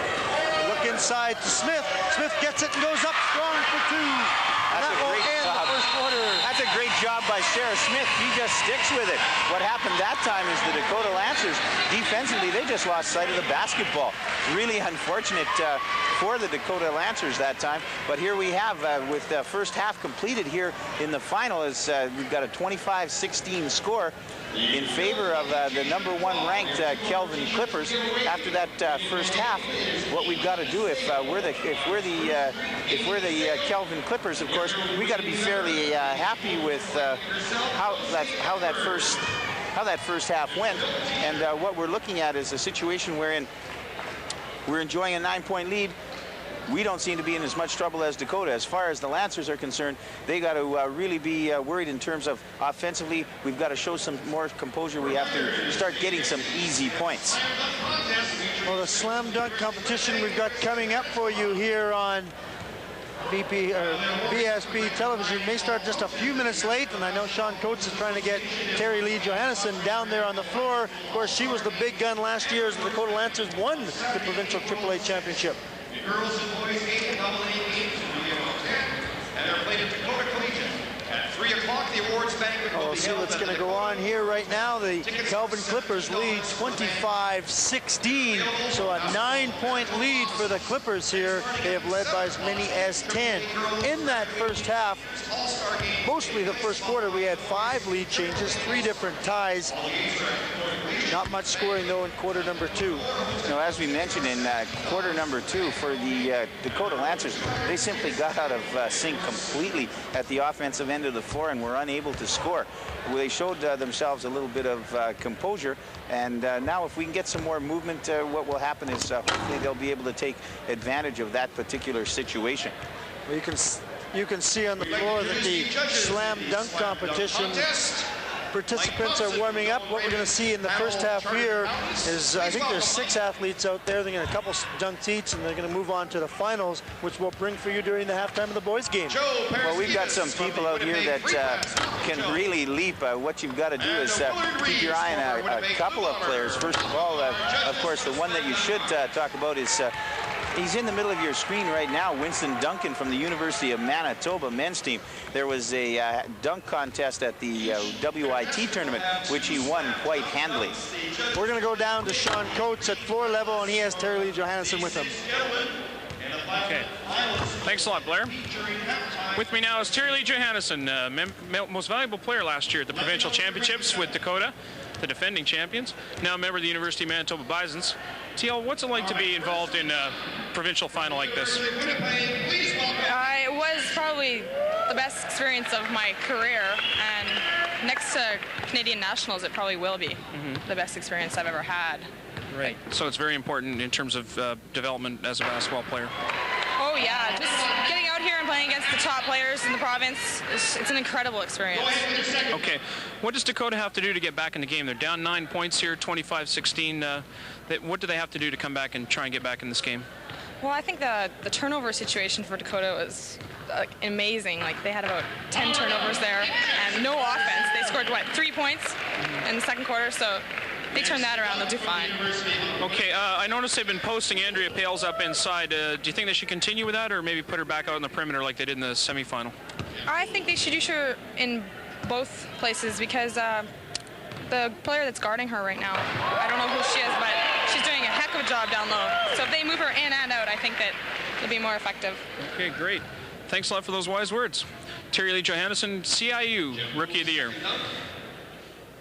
Look inside to Smith. Smith gets it and goes up strong for 2. That's that a will great end job. the first quarter. That's a great job by Sarah Smith. She just sticks with it. What happened that time is the Dakota Lancers, defensively, they just lost sight of the basketball. Really unfortunate for the Dakota Lancers that time. But here we have, with the first half completed here in the final, is we've got a 25-16 score in favor of the #1 ranked Kelvin Clippers. After that first half, what we've got to do, if we're the Kelvin Clippers, of course, we got to be fairly happy with how that first half went. And what we're looking at is a situation wherein we're enjoying a 9-point lead. We don't seem to be in as much trouble as Dakota. As far as the Lancers are concerned, they got to really be worried in terms of offensively. We've got to show some more composure. We have to start getting some easy points. Well, the slam dunk competition we've got coming up for you here on VSB television may start just a few minutes late, and I know Sean Coates is trying to get Terry Lee Johannesson down there on the floor. Of course, she was the big gun last year as the Dakota Lancers won the Provincial AAA championship. Girls and boys 8 and AA teams will be about 10, and they're played at Dakota Collegiate. At 3 o'clock, the awards banquet will be see held. what's going to go on here right now. The Kelvin Clippers lead 25-16, so a 9-point lead for the Clippers here. They have led by as many as 10. In that first half, mostly the first quarter, we had 5 lead changes, 3 different ties. Not much scoring, though, in quarter number 2. Now, as we mentioned in quarter number 2 for the Dakota Lancers, they simply got out of sync completely at the offensive end of the floor and were unable to score. They showed themselves a little bit of composure, and now if we can get some more movement, what will happen is hopefully they'll be able to take advantage of that particular situation. Well, you can see on the floor that the slam dunk competition participants are warming up. What we're going to see in the first half here is, I think there's 6 athletes out there. They're going to a couple dunk each, and they're going to move on to the finals, which we'll bring for you during the halftime of the boys' game. Well, we've got some people out here that can really leap. What you've got to do is keep your eye on a couple of players. First of all, of course, the one that you should talk about is he's in the middle of your screen right now, Winston Duncan from the University of Manitoba men's team. There was a dunk contest at the WIT tournament, which he won quite handily. We're going to go down to Sean Coates at floor level, and he has Terry Lee Johannesson with him. Okay. Thanks a lot, Blair. With me now is Terry Lee Johannesson, most valuable player last year at the Provincial Championships with Dakota, the defending champions, now a member of the University of Manitoba Bisons. TL, what's it like to be involved in a provincial final like this? It was probably the best experience of my career, and next to Canadian Nationals, it probably will be the best experience I've ever had. Right. So it's very important in terms of development as a basketball player. Oh yeah, just getting out here and playing against the top players in the province, it's an incredible experience. Okay. What does Dakota have to do to get back in the game? They're down 9 points here, 25-16. What do they have to do to come back and try and get back in this game? Well, I think the turnover situation for Dakota was amazing. Like, they had about 10 turnovers there and no offense. They scored, what, 3 points in the second quarter, so they turn that around, they'll do fine. Okay, I noticed they've been posting Andrea Pales up inside. Do you think they should continue with that, or maybe put her back out on the perimeter like they did in the semifinal? I think they should use her in both places because the player that's guarding her right now, I don't know who she is, but she's doing a heck of a job down low. So if they move her in and out, I think that it'll be more effective. Okay, great. Thanks a lot for those wise words. Terry Lee Johannesson, CIU Rookie of the Year.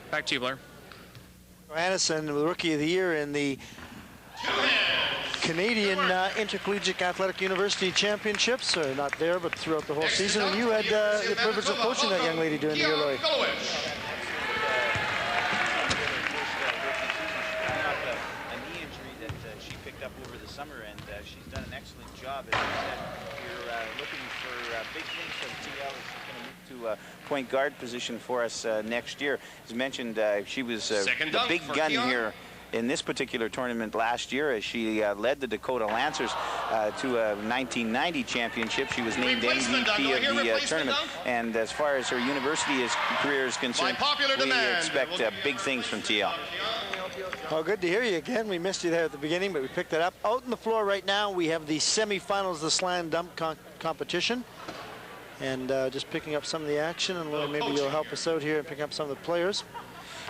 Back to you, Blair. Johannesson, the Rookie of the Year in the Canadian Intercollegiate Athletic University Championships. Not there, but throughout the whole season. And you had the privilege of coaching that young lady during the year, Lloyd. Over the summer, and she's done an excellent job. As I said, we're looking for big things from TL. She's going to move to point guard position for us next year. As mentioned, she was the big gun here in this particular tournament last year as she led the Dakota Lancers to a 1990 championship. She was named MVP of the tournament. And as far as her university career is concerned, we expect big things from TL. Well, good to hear you again. We missed you there at the beginning, but we picked it up. Out on the floor right now, we have the semifinals of the slam dunk competition. And just picking up some of the action, and maybe you'll help us out here and pick up some of the players.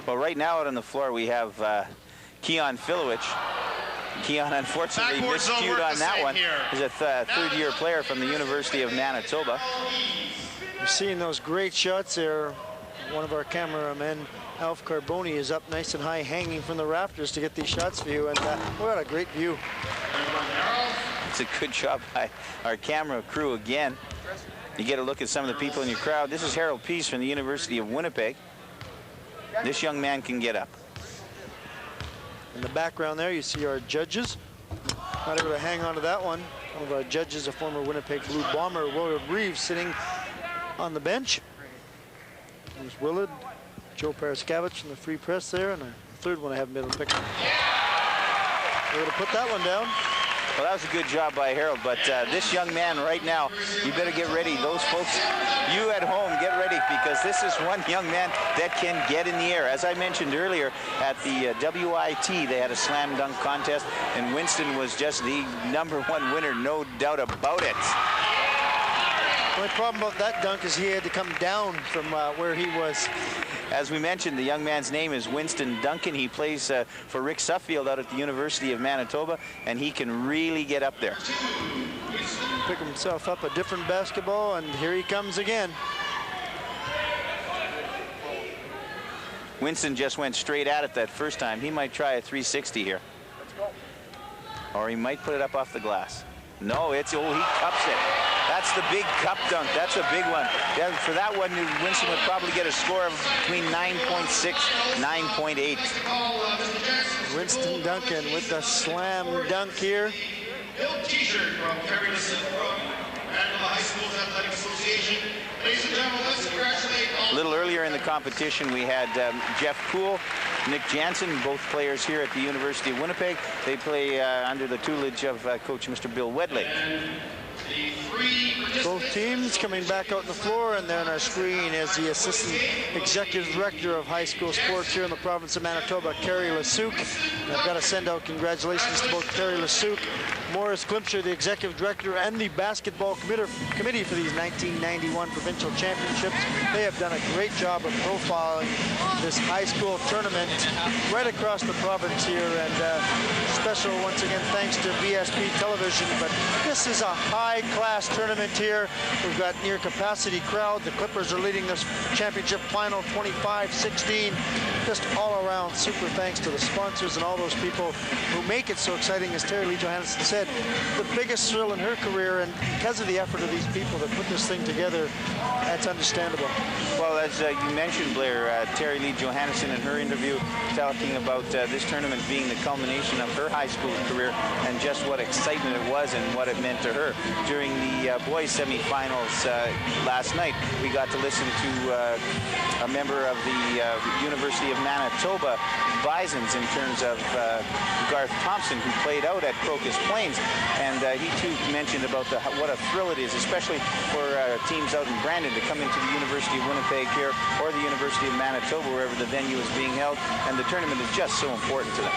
Well, right now out on the floor, we have Keon Filowich. Keon, unfortunately, miscued on that one. He's a third-year player from the University of Manitoba. You're seeing those great shots there. One of our cameramen, Alf Carboni, is up nice and high, hanging from the rafters to get these shots for you, and what a great view. It's a good job by our camera crew again. You get a look at some of the people in your crowd. This is Harold Peace from the University of Winnipeg. This young man can get up. In the background there, you see our judges. Not able to hang on to that one. One of our judges, a former Winnipeg Blue Bomber, Willard Reeves, sitting on the bench. There's Willard, Joe Paraskevich from the Free Press there, and a third one I haven't been able to pick up. We're going to put that one down. Well, that was a good job by Harold, but this young man right now, you better get ready. Those folks, you at home, get ready, because this is one young man that can get in the air. As I mentioned earlier, at the WIT, they had a slam dunk contest, and Winston was just the #1 winner, no doubt about it. The only problem about that dunk is he had to come down from where he was. As we mentioned, the young man's name is Winston Duncan. He plays for Rick Suffield out at the University of Manitoba, and he can really get up there. Pick himself up a different basketball, and here he comes again. Winston just went straight at it that first time. He might try a 360 here. Or he might put it up off the glass. No, he cups it. That's the big cup dunk. That's a big one. Yeah, for that one, Winston would probably get a score of between 9.6, 9.8. Winston Duncan with the slam dunk here. T-shirt from Terry Lee from Manitoba High Schools Athletic Association. Ladies and gentlemen, let's congratulate all. A little earlier in the competition, we had Jeff Poole, Nick Jansen, both players here at the University of Winnipeg. They play under the tutelage of Coach Mr. Bill Wedley. Both teams coming back out on the floor, and there on our screen is the Assistant Executive Director of High School Sports here in the province of Manitoba, Carrie Lasuc. I've got to send out congratulations to both Carrie Lasuc, Morris Glimcher, the Executive Director, and the Basketball Committee for these 1991 Provincial Championships. They have done a great job of profiling this high school tournament right across the province here, and special, once again, thanks to VSP Television. But this is a high-class tournament here. We've got near capacity crowd. The Clippers are leading this championship final 25-16. Just all around super thanks to the sponsors and all those people who make it so exciting. As Terry Lee Johannesson said, the biggest thrill in her career, and because of the effort of these people that put this thing together, that's understandable. Well, as you mentioned, Blair, Terry Lee Johannesson in her interview talking about this tournament being the culmination of her high school career and just what excitement it was and what it meant to her. During the boys semifinals last night, we got to listen to a member of the University of Manitoba Bisons in terms of Garth Thompson, who played out at Crocus Plains, and he too mentioned about what a thrill it is, especially for teams out in Brandon, to come into the University of Winnipeg here or the University of Manitoba, wherever the venue is being held, and the tournament is just so important to them.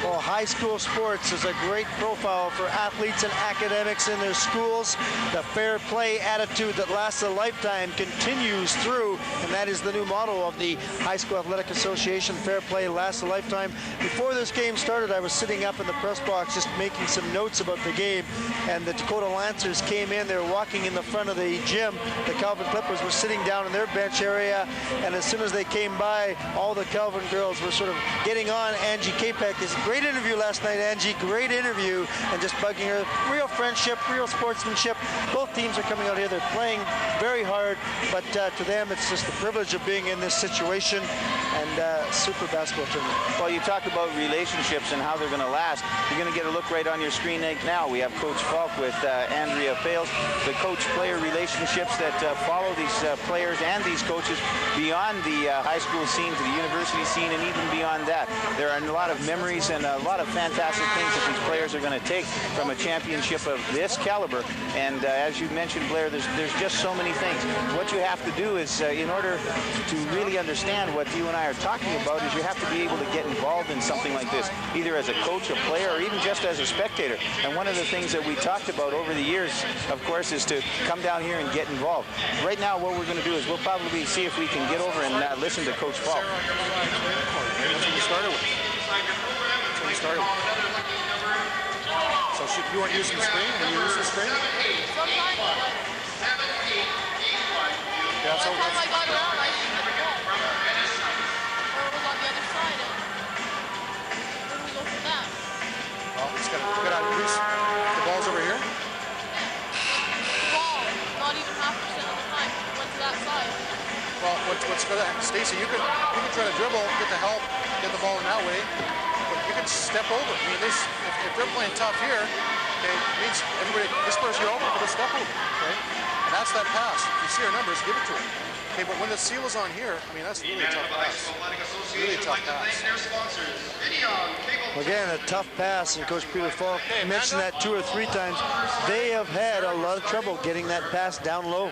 Well, high school sports is a great profile for athletes and academics in their schools. The fair play attitude that lasts a lifetime continues through, and that is the new motto of the High School Athletic Association. Fair play lasts a lifetime. Before this game started, I was sitting up in the press box just making some notes about the game, and the Dakota Lancers came in. They were walking in the front of the gym. The Kelvin Clippers were sitting down in their bench area, and as soon as they came by, all the Kelvin girls were sort of getting on Angie Capek. It's a great interview last night, Angie. Great interview, and just bugging her. Real friendship, real sportsmanship. Both teams are coming out here. They're playing very hard, but to them, it's just the privilege of being in this situation, and super basketball tournament. Well, you talk about relationships and how they're going to last. You're going to get a look right on your screen right now. We have Coach Falk with Andrea Pales, the coach-player relationships that follow these players and these coaches beyond the high school scene to the university scene, and even beyond that. There are a lot of memories and a lot of fantastic things that these players are going to take from a championship of this caliber. And as you mentioned, Blair, there's just so many things. What you have to do is, in order to really understand what you and I are talking about, is you have to be able to get involved in something like this, either as a coach, a player, or even just as a spectator. And one of the things that we talked about over the years, of course, is to come down here and get involved. Right now, what we're going to do is we'll probably see if we can get over and listen to Coach Falk. That's what we started with. That's what we started with. So you weren't using the screen? When you use the screen? Sometimes, Yeah, so by the time I got around, I didn't hit the ball. Or it was on the other side. Where do we go from that? well, it's got to increase. The ball's over here. The ball, not even 50% of the time, went to that side. Well, what's good, Stacy, you can try to dribble, get the help, get the ball in that way, but you can step over. I mean, if they're playing tough here, okay, it means everybody, this person you're open for the step over, okay? And that's that pass. If you see our numbers, give it to him. Okay, but when the seal is on here, I mean, that's really a tough pass. Really a tough pass. Again, a tough pass, and Coach Peter Falk mentioned that 2 or 3 times. They have had a lot of trouble getting that pass down low.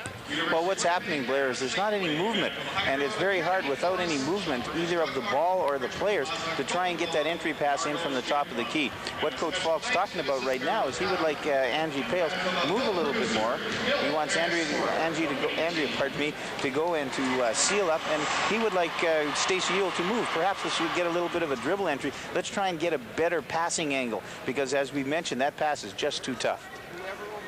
Well, what's happening, Blair, is there's not any movement, and it's very hard without any movement, either of the ball or the players, to try and get that entry pass in from the top of the key. What Coach Falk's talking about right now is he would like Angie Pales move a little bit more. He wants Andrea to go and to seal up, and he would like Stacey Ewell to move. Perhaps this would get a little bit of a dribble entry. Let's try and get a better passing angle, because as we mentioned, that pass is just too tough.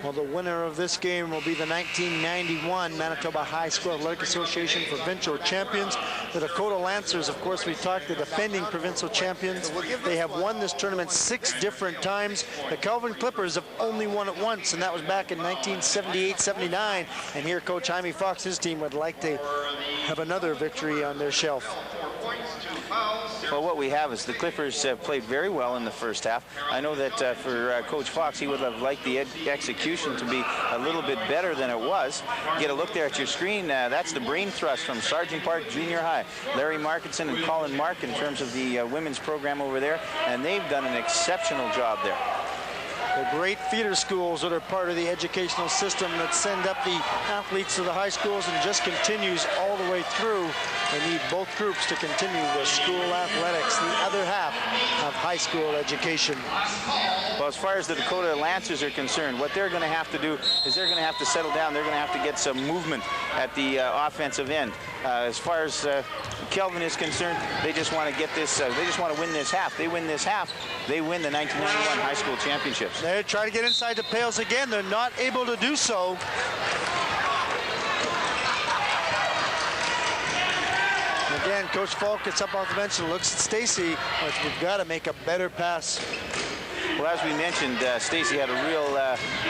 Well, the winner of this game will be the 1991 Manitoba High School Athletic Association Provincial Champions. The Dakota Lancers, of course, we talked, the defending provincial champions. They have won this tournament 6 different times. The Kelvin Clippers have only won it once, and that was back in 1978-79. And here, Coach Jaime Fox, his team, would like to have another victory on their shelf. Well, what we have is the Clippers played very well in the first half. I know that for Coach Fox, he would have liked the execution to be a little bit better than it was. Get a look there at your screen. That's the brain thrust from Sergeant Park Junior High. Larry Markinson and Colin Mark in terms of the women's program over there, and they've done an exceptional job there. The great feeder schools that are part of the educational system that send up the athletes to the high schools and just continues all the way through. They need both groups to continue the school athletics, the other half of high school education. Well, as far as the Dakota Lancers are concerned, what they're going to have to do is they're going to have to settle down. They're going to have to get some movement at the offensive end. As far as Kelvin is concerned, they just want to get this, they just want to win this half. They win this half, they win the 1991 high school championships. They try to get inside the Pales again. They're not able to do so. Again, Coach Falk gets up off the bench and looks at Stacy. We've got to make a better pass. Well, as we mentioned, Stacy had a real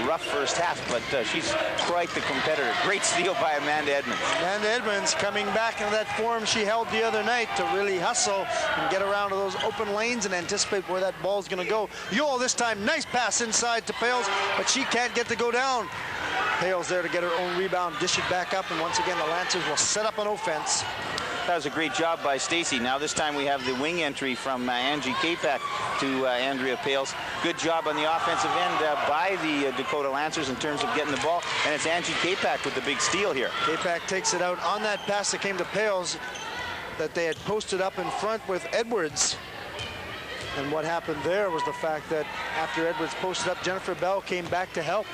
rough first half, but she's quite the competitor. Great steal by Amanda Edmonds. Amanda Edmonds coming back into that form she held the other night to really hustle and get around to those open lanes and anticipate where that ball's going to go. Yule this time, nice pass inside to Pales, but she can't get to go down. Pales there to get her own rebound, dish it back up, and once again the Lancers will set up an offense. That was a great job by Stacy. Now this time we have the wing entry from Angie Kapak to Andrea Pales. Good job on the offensive end by the Dakota Lancers in terms of getting the ball, and it's Angie Kapak with the big steal here. Kapak takes it out on that pass that came to Pales that they had posted up in front with Edwards. And what happened there was the fact that after Edwards posted up, Jennifer Bell came back to help.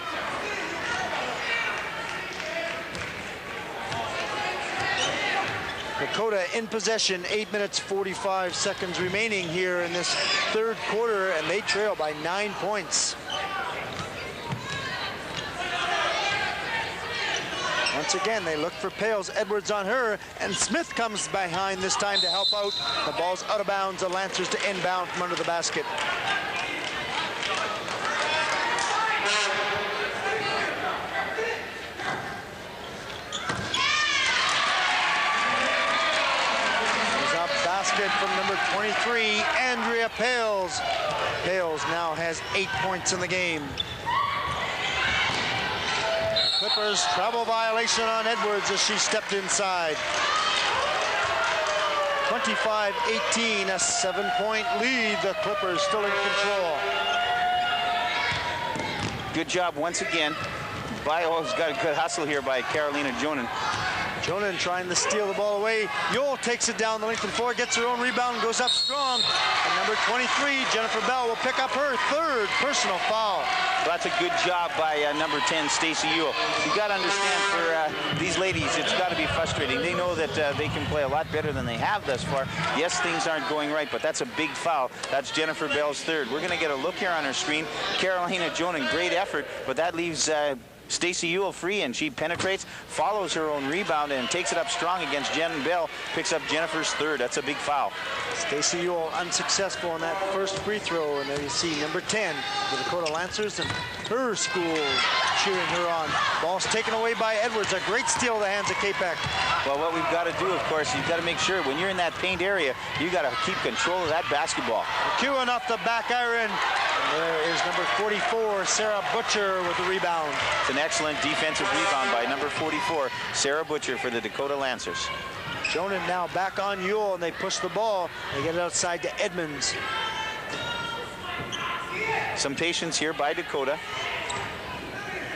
Dakota in possession, 8 minutes 45 seconds remaining here in this third quarter, and they trail by 9 points. Once again, they look for Pales. Edwards on her, and Smith comes behind this time to help out. The ball's out of bounds. The Lancers to inbound from under the basket. From number 23, Andrea Pales. Pales now has 8 points in the game. Clippers travel violation on Edwards as she stepped inside. 25-18, a 7-point lead. The Clippers still in control. Good job once again. Bio's got a good hustle here by Carolina Jonan. Jonan trying to steal the ball away. Yule takes it down the length of the floor, gets her own rebound, and goes up strong. And number 23, Jennifer Bell, will pick up her third personal foul. That's a good job by number 10, Stacey Yule. You got to understand, for these ladies, it's got to be frustrating. They know that they can play a lot better than they have thus far. Yes, things aren't going right, but that's a big foul. That's Jennifer Bell's third. We're going to get a look here on our screen. Carolina Jonan, great effort, but that leaves Stacey Yule free, and she penetrates, follows her own rebound, and takes it up strong against Jen Bell. Picks up Jennifer's third. That's a big foul. Stacey Yule unsuccessful in that first free throw, and then you see number 10, the Dakota Lancers, and her school cheering her on. Ball's taken away by Edwards. A great steal in the hands of Kapak. Well, what we've got to do, of course, you've got to make sure when you're in that paint area, you got to keep control of that basketball. McEwen off the back iron. And there is number 44, Sarah Butcher, with the rebound. It's an excellent defensive rebound by number 44, Sarah Butcher, for the Dakota Lancers. Jonan now back on Yule, and they push the ball. They get it outside to Edmonds. Some patience here by Dakota.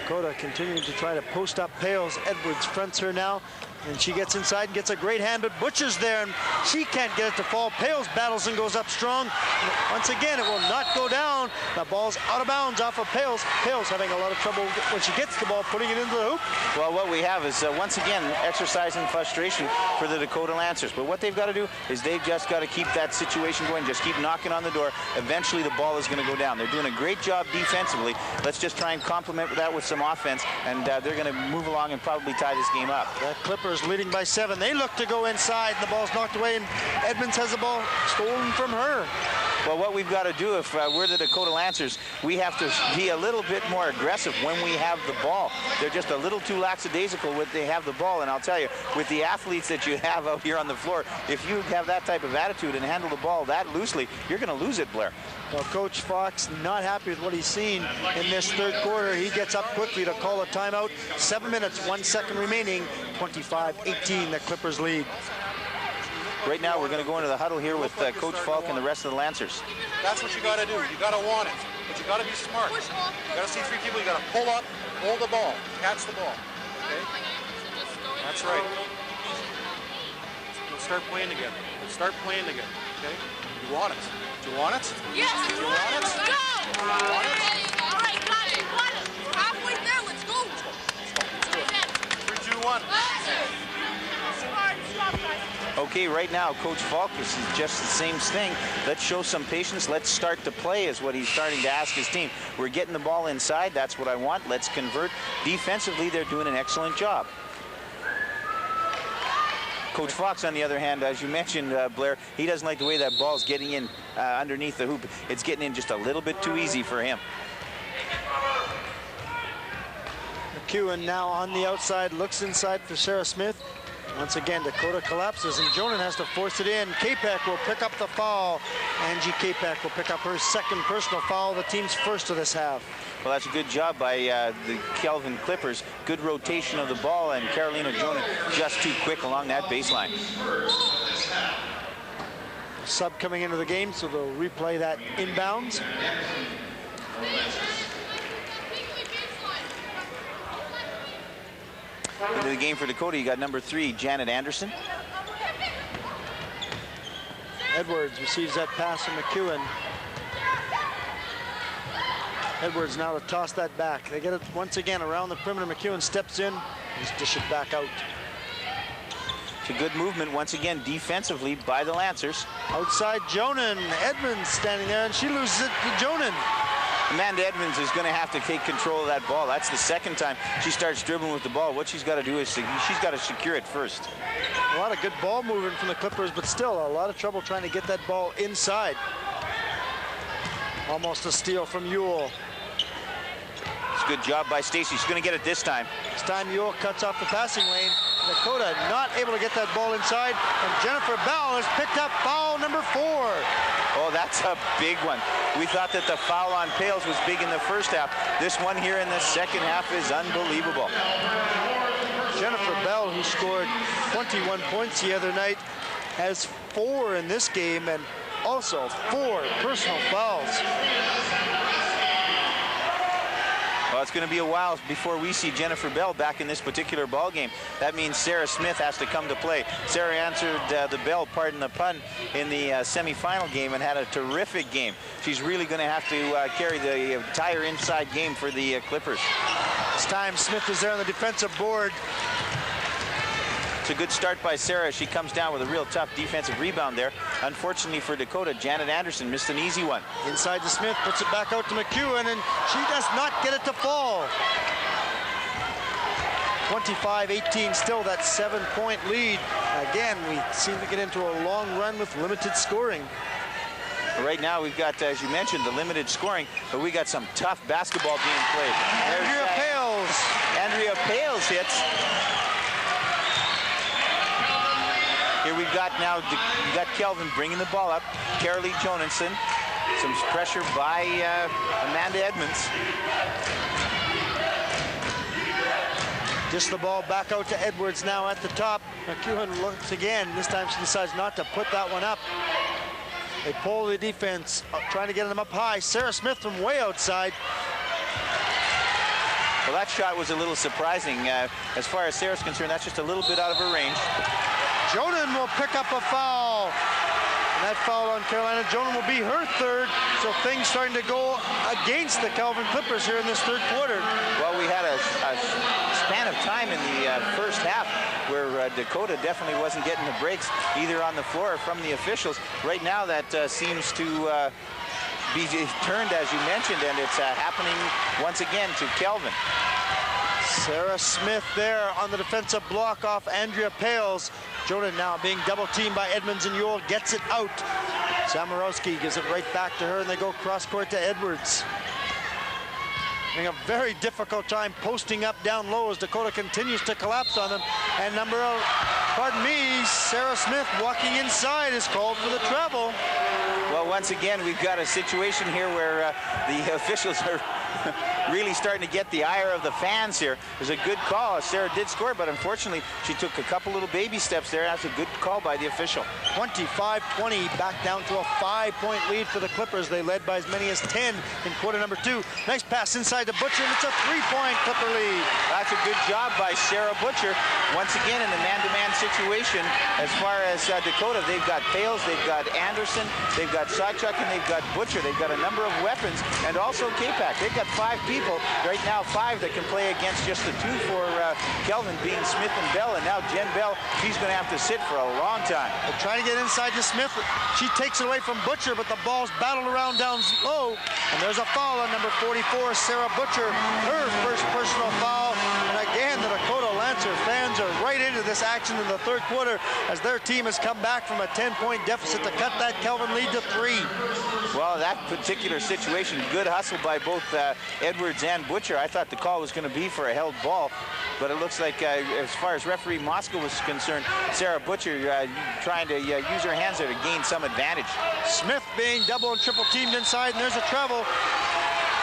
Dakota continuing to try to post up Pales. Edwards fronts her now, and she gets inside and gets a great hand, but Butcher's there, and she can't get it to fall. Pales battles and goes up strong. And once again, it will not go down. The ball's out of bounds off of Pales. Pales having a lot of trouble when she gets the ball, putting it into the hoop. Well, what we have is, once again, exercising frustration for the Dakota Lancers. But what they've got to do is they've just got to keep that situation going, just keep knocking on the door. Eventually, the ball is going to go down. They're doing a great job defensively. Let's just try and complement that with some offense, and they're going to move along and probably tie this game up. The Clippers leading by 7. They look to go inside, and the ball's knocked away, and Edmonds has the ball stolen from her. Well, what we've got to do, if we're the Dakota Lancers, we have to be a little bit more aggressive when we have the ball. They're just a little too lackadaisical when they have the ball, and I'll tell you, with the athletes that you have out here on the floor, if you have that type of attitude and handle the ball that loosely, you're going to lose it, Blair. Well, Coach Fox not happy with what he's seen in this third quarter. He gets up quickly to call a timeout. 7 minutes, 1 second remaining. 25-18, the Clippers lead. Right now, we're going to go into the huddle here with Coach Falk and the rest of the Lancers. That's what you got to do. You got to want it, but you got to be smart. You got to see 3 people. You got to pull up, hold the ball, catch the ball. Okay? That's right. Let's start playing together. Let's start playing together. Okay? You want it. Do you want it? Yes. You want it? Let's go. You want it? All right, got it. Got it. Halfway there. Let's go. Let's do it. 3, 2, 1. Okay, right now, Coach Falk is just the same thing. Let's show some patience. Let's start to play is what he's starting to ask his team. We're getting the ball inside. That's what I want. Let's convert. Defensively, they're doing an excellent job. Coach Fox, on the other hand, as you mentioned, Blair, he doesn't like the way that ball's getting in underneath the hoop. It's getting in just a little bit too easy for him. McEwen now on the outside, looks inside for Sarah Smith. Once again, Dakota collapses, and Jonan has to force it in. Kapek will pick up the foul. Angie Kapek will pick up her second personal foul, the team's first of this half. Well, that's a good job by the Kelvin Clippers. Good rotation of the ball, and Carolina Jonan just too quick along that baseline. Sub coming into the game, so they'll replay that inbounds. Into the game for Dakota, you got number 3, Janet Anderson. Edwards receives that pass from McEwen. Edwards now to toss that back. They get it once again around the perimeter. McEwen steps in, just dish it back out. It's a good movement once again defensively by the Lancers. Outside Jonan, Edmonds standing there, and she loses it to Jonan. Amanda Edmonds is going to have to take control of that ball. That's the second time she starts dribbling with the ball. What she's got to do is she's got to secure it first. A lot of good ball movement from the Clippers, but still a lot of trouble trying to get that ball inside. Almost a steal from Ewell. It's a good job by Stacy. She's going to get it this time. This time Ewell cuts off the passing lane. Dakota not able to get that ball inside, and Jennifer Bell has picked up foul number 4. Oh, that's a big one. We thought that the foul on Pales was big in the first half. This one here in the second half is unbelievable. Jennifer Bell, who scored 21 points the other night, has 4 in this game, and also 4 personal fouls. Well, it's going to be a while before we see Jennifer Bell back in this particular ball game. That means Sarah Smith has to come to play. Sarah answered the bell, pardon the pun, in the semifinal game and had a terrific game. She's really going to have to carry the entire inside game for the Clippers. This time Smith is there on the defensive board. It's a good start by Sarah. She comes down with a real tough defensive rebound there. Unfortunately for Dakota, Janet Anderson missed an easy one. Inside to Smith, puts it back out to McEwen, and she does not get it to fall. 25-18, still that 7-point lead. Again, we seem to get into a long run with limited scoring. Right now we've got, as you mentioned, the limited scoring, but we got some tough basketball being played. Andrea Pales. Andrea Pales hits. Here we've got now, you got Kelvin bringing the ball up. Carolee Jonasson, some pressure by Amanda Edmonds. Just the ball back out to Edwards now at the top. McEwen looks again. This time she decides not to put that one up. They pull the defense, trying to get them up high. Sarah Smith from way outside. Well, that shot was a little surprising. As far as Sarah's concerned, that's just a little bit out of her range. Jonan will pick up a foul. And that foul on Carolina Jonan will be her third. So things starting to go against the Kelvin Clippers here in this third quarter. Well, we had a span of time in the first half where Dakota definitely wasn't getting the breaks either on the floor or from the officials. Right now that seems to be turned, as you mentioned, and it's happening once again to Kelvin. Sarah Smith there on the defensive block off Andrea Pales. Jonan now being double teamed by Edmonds, and Ewell gets it out. Zamorowski gives it right back to her, and they go cross court to Edwards. Having a very difficult time posting up down low as Dakota continues to collapse on them. And Sarah Smith walking inside is called for the travel. Well, once again, we've got a situation here where the officials are really starting to get the ire of the fans here. It was a good call. Sarah did score, but unfortunately, she took a couple little baby steps there. That's a good call by the official. 25-20, back down to a 5-point lead for the Clippers. They led by as many as 10 in quarter number 2. Nice pass inside to Butcher, and it's a 3-point Clipper lead. That's a good job by Sarah Butcher. Once again, in the man-to-man situation, as far as Dakota, they've got Pales, they've got Anderson, they've got Sawchuk, and they've got Butcher. They've got a number of weapons, and also K-Pack. They've got 5 people right now, 5 that can play against just the 2 for Kelvin, being Smith and Bell, and now Jen Bell, she's going to have to sit for a long time. They're trying to get inside to Smith. She takes it away from Butcher, but the ball's battled around down low, and there's a foul on number 44, Sarah Butcher, her first personal foul, and again the Dakota Lancers announcer. Fans are right into this action in the third quarter as their team has come back from a 10-point deficit to cut that Kelvin lead to 3. Well, that particular situation, good hustle by both Edwards and Butcher. I thought the call was going to be for a held ball, but it looks like as far as referee Moscow was concerned, Sarah Butcher trying to use her hands there to gain some advantage. Smith being double and triple teamed inside, and there's a travel.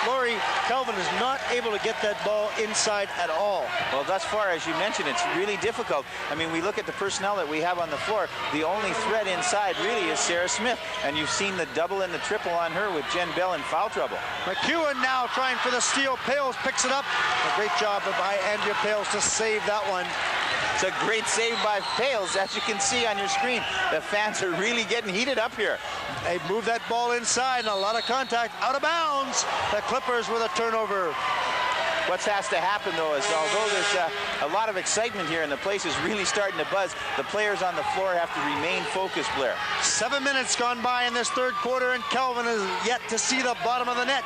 Lori, Kelvin is not able to get that ball inside at all. Well, thus far, as you mentioned, it's really difficult. I mean, we look at the personnel that we have on the floor. The only threat inside really is Sarah Smith, and you've seen the double and the triple on her with Jen Bell in foul trouble. McEwen now trying for the steal. Pales picks it up. A great job by Andrea Pales to save that one. It's a great save by Pales, as you can see on your screen. The fans are really getting heated up here. They move that ball inside, and a lot of contact. Out of bounds. The Clippers with a turnover. What has to happen, though, is although there's a lot of excitement here and the place is really starting to buzz, the players on the floor have to remain focused, Blair. 7 minutes gone by in this third quarter, and Kelvin is yet to see the bottom of the net.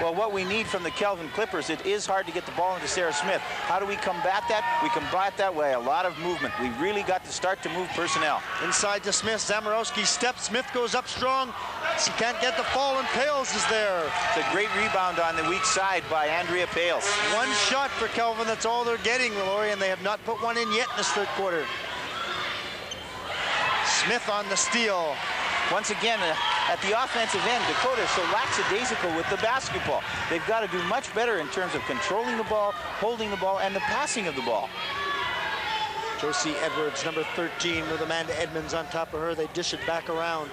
Well, what we need from the Kelvin Clippers, it is hard to get the ball into Sarah Smith. How do we combat that? We combat that way. A lot of movement. We really got to start to move personnel. Inside to Smith. Zamorowski steps. Smith goes up strong. She can't get the fall, and Pales is there. It's a great rebound on the weak side by Andrea Pales. One shot for Kelvin. That's all they're getting, Lori, and they have not put one in yet in this third quarter. Smith on the steal. Once again, at the offensive end, Dakota is so lackadaisical with the basketball. They've got to do much better in terms of controlling the ball, holding the ball, and the passing of the ball. Josie Edwards, number 13, with Amanda Edmonds on top of her. They dish it back around.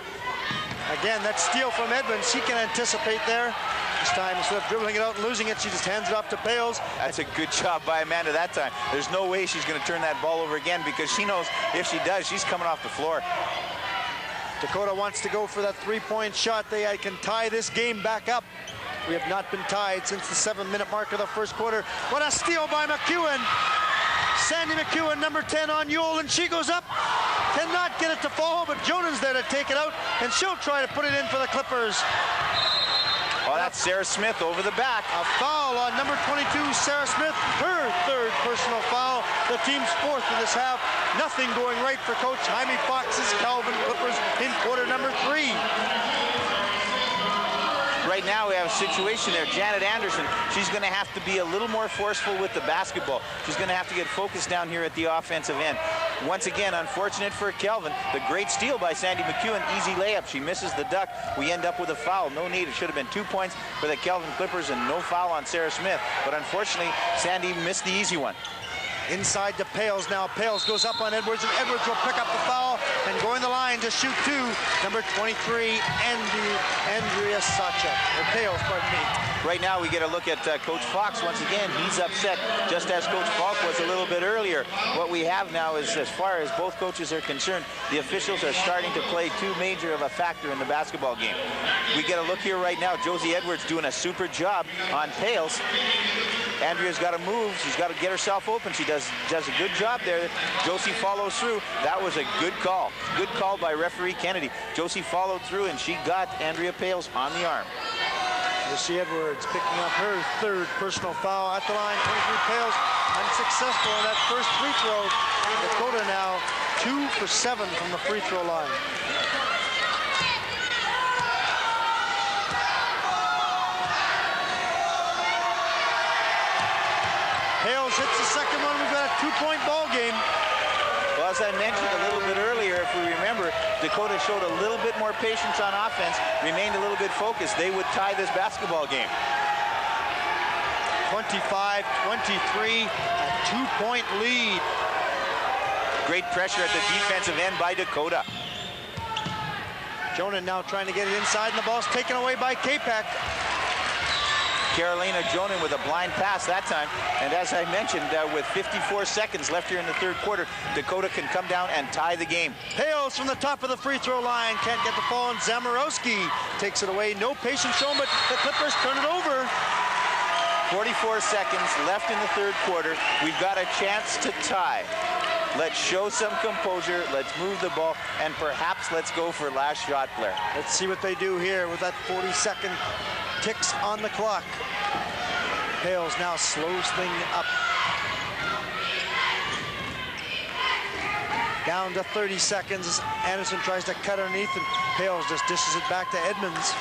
Again, that steal from Edmonds. She can anticipate there. This time, instead of dribbling it out and losing it, she just hands it off to Pales. That's a good job by Amanda that time. There's no way she's going to turn that ball over again, because she knows if she does, she's coming off the floor. Dakota wants to go for that three-point shot. They can tie this game back up. We have not been tied since the 7-minute mark of the first quarter. What a steal by McEwen. Sandy McEwen, number 10 on Yule, and she goes up. Cannot get it to fall, but Jonan's there to take it out, and she'll try to put it in for the Clippers. Well, that's Sarah Smith over the back. A foul on number 22, Sarah Smith. Her third personal foul. The team's fourth in this half. Nothing going right for Coach Jaime Fox's Kelvin Clippers in quarter number 3. Right now we have a situation there. Janet Anderson, she's going to have to be a little more forceful with the basketball. She's going to have to get focused down here at the offensive end. Once again, unfortunate for Kelvin. The great steal by Sandy McEwen, easy layup. She misses the duck. We end up with a foul. No need. It should have been 2 points for the Kelvin Clippers and no foul on Sarah Smith. But unfortunately, Sandy missed the easy one. Inside to Pales now. Pales goes up on Edwards, and Edwards will pick up the foul and go in the line to shoot 2. Number 23, Andrea Sacha. Or Pales, pardon me. Right now we get a look at Coach Fox. Once again, he's upset, just as Coach Falk was a little bit earlier. What we have now is, as far as both coaches are concerned, the officials are starting to play too major of a factor in the basketball game. We get a look here right now. Josie Edwards doing a super job on Pales. Andrea's got to move. She's got to get herself open. She does a good job there. Josie follows through. That was a good call. Good call by referee Kennedy. Josie followed through, and she got Andrea Pales on the arm. Josie Edwards picking up her third personal foul at the line. 23 Pales unsuccessful on that first free throw. Dakota now 2 for 7 from the free throw line. Pales hits the second one. We've got a 2-point ball game. Well, as I mentioned a little bit earlier, if we remember, Dakota showed a little bit more patience on offense, remained a little bit focused. They would tie this basketball game. 25-23, a 2-point lead. Great pressure at the defensive end by Dakota. Jonan now trying to get it inside, and the ball's taken away by K-Pac. Carolina Jonan with a blind pass that time. And as I mentioned, with 54 seconds left here in the third quarter, Dakota can come down and tie the game. Pales from the top of the free throw line. Can't get the ball, and Zamorowski takes it away. No patience shown, but the Clippers turn it over. 44 seconds left in the third quarter. We've got a chance to tie. Let's show some composure. Let's move the ball, and perhaps let's go for last shot, Blair. Let's see what they do here with that 40-second ticks on the clock. Pales now slows things up. Down to 30 seconds. Anderson tries to cut underneath, and Pales just dishes it back to Edmonds.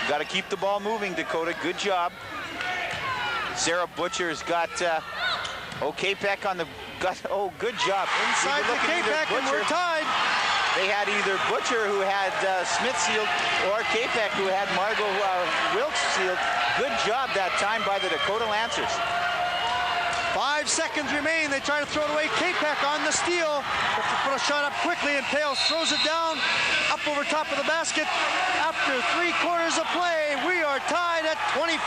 Got to keep the ball moving, Dakota. Good job. Sarah Butcher's got K-Peck on the gut. Oh, good job. Inside the K-Peck, and we're tied. They had either Butcher, who had Smith sealed, or K-Peck, who had Margot Wilkes sealed. Good job that time by the Dakota Lancers. 5 seconds remain. They try to throw it away. K-Peck on the steal. Have to put a shot up quickly, and Pales throws it down, up over top of the basket. After 3 quarters of play, we are tied at 25.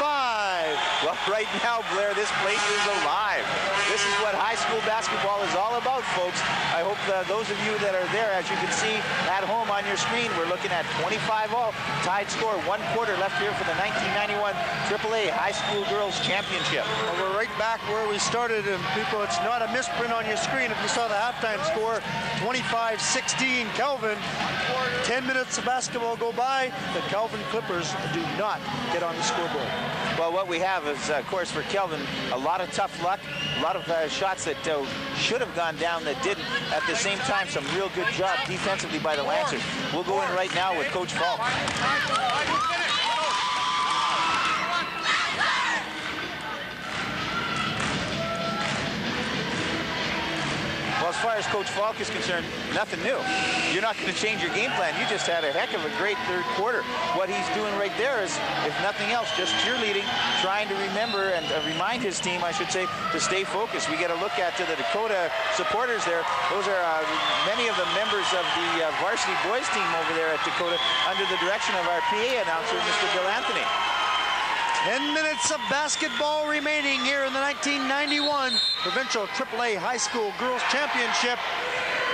Well, right now, Blair, this place is alive. This is what high school basketball is all about, folks. I hope those of you that are there, as you can see at home on your screen, we're looking at 25 all. Tied score, 1 quarter left here for the 1991 AAA High School Girls Championship. Well, we're right back where we started, and people, it's not a misprint on your screen. If you saw the halftime score, 25-16 Kelvin. 10 minutes of basketball go by. The Kelvin Clippers do not get on the scoreboard. Well, what we have is, of course, for Kelvin, a lot of tough luck, a lot of shots that should have gone down that didn't. At the same time, some real good job defensively by the Lancers. We'll go in right now with Coach Falk. Well, as far as Coach Falk is concerned, nothing new. You're not going to change your game plan. You just had a heck of a great third quarter. What he's doing right there is, if nothing else, just cheerleading, trying to remember and remind his team, I should say, to stay focused. We get a look at the Dakota supporters there. Those are many of the members of the varsity boys team over there at Dakota under the direction of our PA announcer, Mr. Bill Anthony. 10 minutes of basketball remaining here in the 1991 Provincial AAA High School Girls Championship.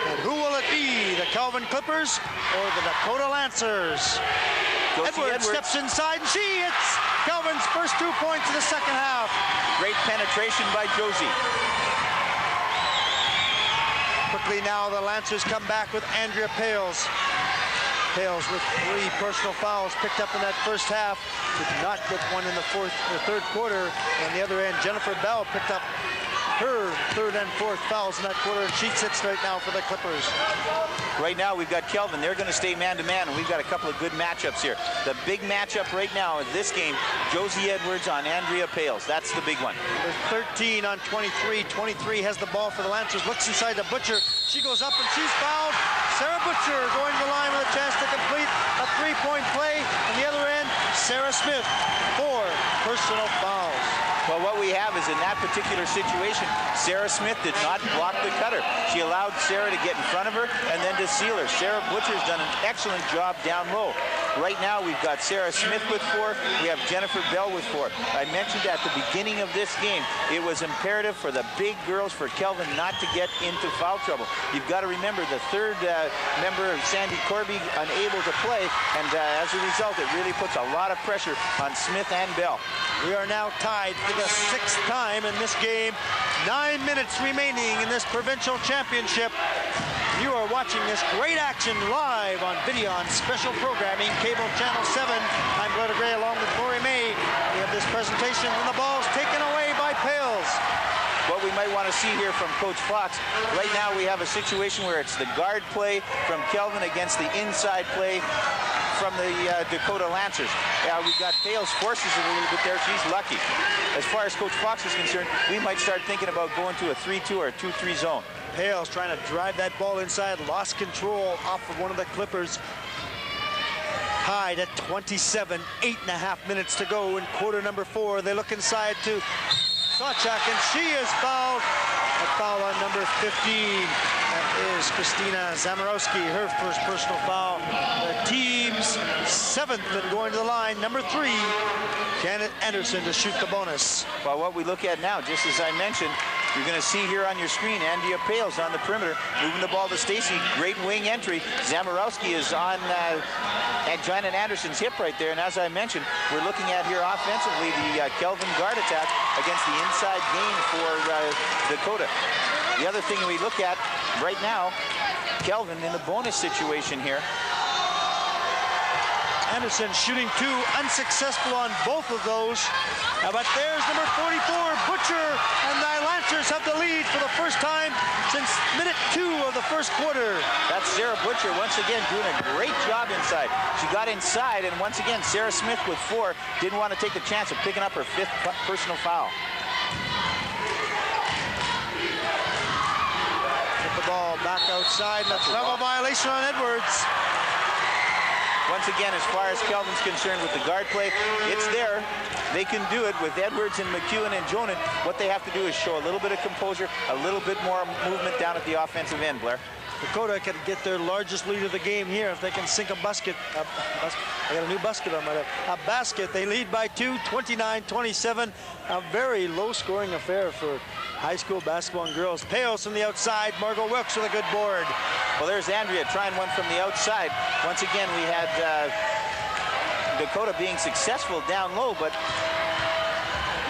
And who will it be, the Kelvin Clippers or the Dakota Lancers? Edwards steps inside, and she hits Kelvin's first 2 points of the second half. Great penetration by Josie. Quickly now, the Lancers come back with Andrea Pales. Pales with 3 personal fouls picked up in that first half. Did not get one in the third quarter. On the other end, Jennifer Bell picked up her 3rd and 4th fouls in that quarter, and she sits right now for the Clippers. Right now, we've got Kelvin. They're going to stay man-to-man, and we've got a couple of good matchups here. The big matchup right now in this game, Josie Edwards on Andrea Pales. That's the big one. There's 13 on 23. 23 has the ball for the Lancers. Looks inside to Butcher. She goes up, and she's fouled. Sarah Butcher going to the line with a chance to complete a 3-point play. On the other end, Sarah Smith, 4 personal fouls. Well, what we have is in that particular situation, Sarah Smith did not block the cutter. She allowed Sarah to get in front of her and then to seal her. Sarah Butcher's done an excellent job down low. Right now, we've got Sarah Smith with 4. We have Jennifer Bell with 4. I mentioned at the beginning of this game, it was imperative for the big girls, for Kelvin, not to get into foul trouble. You've got to remember the 3rd member, Sandy Corby, unable to play, and as a result, it really puts a lot of pressure on Smith and Bell. We are now tied for the 6th time in this game. 9 minutes remaining in this provincial championship. You are watching this great action live on video on special programming, cable channel 7. I'm Blair Gray along with Lori May. We have this presentation, and the ball's taken away by Pales. What we might want to see here from Coach Fox, right now we have a situation where it's the guard play from Kelvin against the inside play from the Dakota Lancers. We've got Pales forces it a little bit there. She's lucky. As far as Coach Fox is concerned, we might start thinking about going to a 3-2 or a 2-3 zone. Pales trying to drive that ball inside, lost control off of one of the Clippers. Tied at 27, 8.5 minutes to go in quarter number 4. They look inside to Sawchuk, and she is fouled. A foul on number 15. That is Christina Zamorowski, her first personal foul. The team's 7th and going to the line. Number 3, Janet Anderson to shoot the bonus. Well, what we look at now, just as I mentioned, you're going to see here on your screen Andrea Pales on the perimeter, moving the ball to Stacy. Great wing entry. Zamorowski is on at Janet Anderson's hip right there. And as I mentioned, we're looking at here offensively the Kelvin guard attack against the inside game for Dakota. The other thing we look at right now, Kelvin in the bonus situation here. Anderson shooting 2, unsuccessful on both of those. But there's number 44, Butcher, and the Lancers have the lead for the first time since minute 2 of the first quarter. That's Sarah Butcher once again doing a great job inside. She got inside, and once again, Sarah Smith with 4 didn't want to take the chance of picking up her 5th personal foul. Get the ball back outside. That's a violation on Edwards. Once again, as far as Kelvin's concerned with the guard play, it's there. They can do it with Edwards and McEwen and Jonan. What they have to do is show a little bit of composure, a little bit more movement down at the offensive end, Blair. Dakota can get their largest lead of the game here if they can sink a basket. I got a new basket on my left. A basket. They lead by 2, 29-27. A very low-scoring affair for high school basketball and girls. Peos on the outside. Margot Wilkes with a good board. Well, there's Andrea trying one from the outside. Once again, we had Dakota being successful down low, but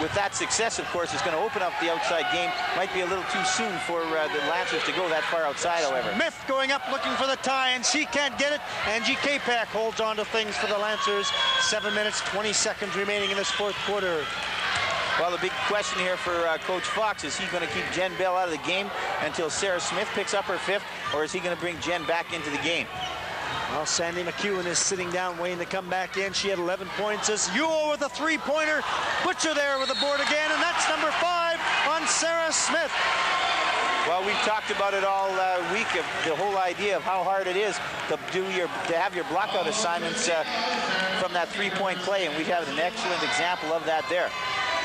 with that success, of course, it's going to open up the outside game. Might be a little too soon for the Lancers to go that far outside, however. Smith going up looking for the tie, and she can't get it. Angie Kapak holds on to things for the Lancers. 7 minutes, 20 seconds remaining in this fourth quarter. Well, the big question here for Coach Fox, is he going to keep Jen Bell out of the game until Sarah Smith picks up her 5th, or is he going to bring Jen back into the game? Well, Sandy McEwen is sitting down waiting to come back in. She had 11 points. Ewell with a 3-pointer. Butcher there with the board again, and that's number 5 on Sarah Smith. Well, we've talked about it all week, of the whole idea of how hard it is to have your blockout assignments from that 3-point play, and we have an excellent example of that there.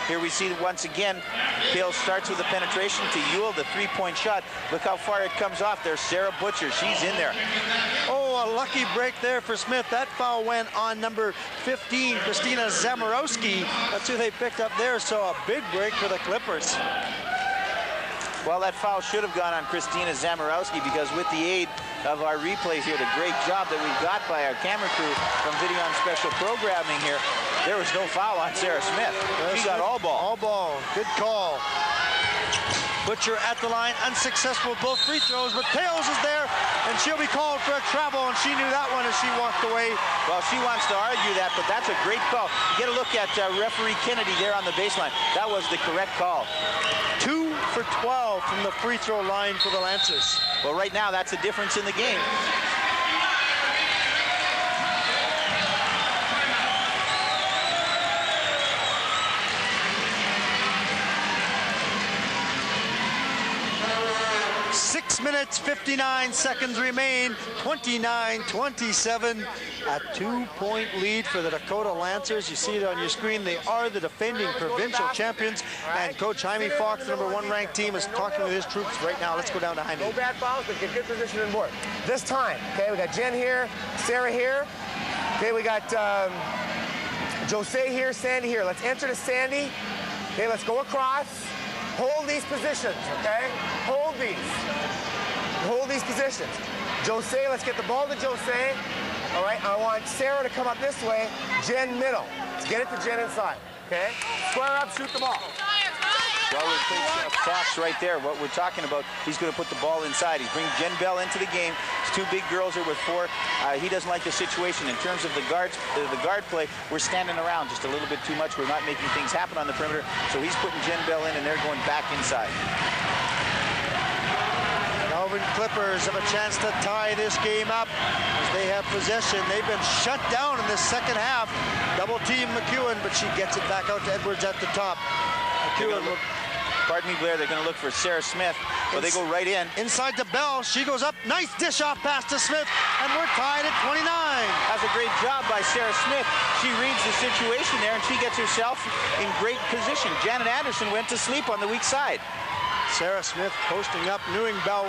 Here we see once again, Hale starts with a penetration to Ewell, the 3-point shot. Look how far it comes off there. Sarah Butcher, she's in there. Oh, a lucky break there for Smith. That foul went on number 15, Christina Zamorowski. That's who they picked up there, so a big break for the Clippers. Well, that foul should have gone on Christina Zamorowski, because with the aid of our replays here, the great job that we've got by our camera crew from Video on Special Programming here, there was no foul on Sarah Smith. She got all ball. All ball. Good call. Butcher at the line, unsuccessful with both free throws, but Tails is there, and she'll be called for a travel, and she knew that one as she walked away. Well, she wants to argue that, but that's a great call. You get a look at referee Kennedy there on the baseline. That was the correct call. 2 for 12 from the free throw line for the Lancers. Well, right now, that's a difference in the game. Minutes, 59 seconds remain, 29-27, a 2-point lead for the Dakota Lancers. You see it on your screen. They are the defending provincial champions, and Coach Jaime Fox, the #1 ranked team, is talking with his troops right now. Let's go down to Jaime. No bad fouls, but get good position and board. This time, okay, we got Jen here, Sarah here. Okay, we got Jose here, Sandy here. Let's enter to Sandy. Okay, let's go across. Hold these positions, okay? Hold these. Hold these positions. Jose, let's get the ball to Jose. All right, I want Sarah to come up this way. Jen middle. Let's get it to Jen inside, okay? Square up, shoot the ball. Well, with Coach Fox right there, what we're talking about, he's going to put the ball inside. He's bringing Jen Bell into the game. It's 2 big girls here with 4. He doesn't like the situation. In terms of the guard play, we're standing around just a little bit too much. We're not making things happen on the perimeter. So he's putting Jen Bell in, and they're going back inside. Kelvin Clippers have a chance to tie this game up as they have possession. They've been shut down in this second half. Double team McEwen, but she gets it back out to Edwards at the top. McEwen will... Pardon me, Blair, they're going to look for Sarah Smith, but they go right in. Inside to Bell, she goes up, nice dish off pass to Smith, and we're tied at 29. That's a great job by Sarah Smith. She reads the situation there, and she gets herself in great position. Janet Anderson went to sleep on the weak side. Sarah Smith posting up, knowing Bell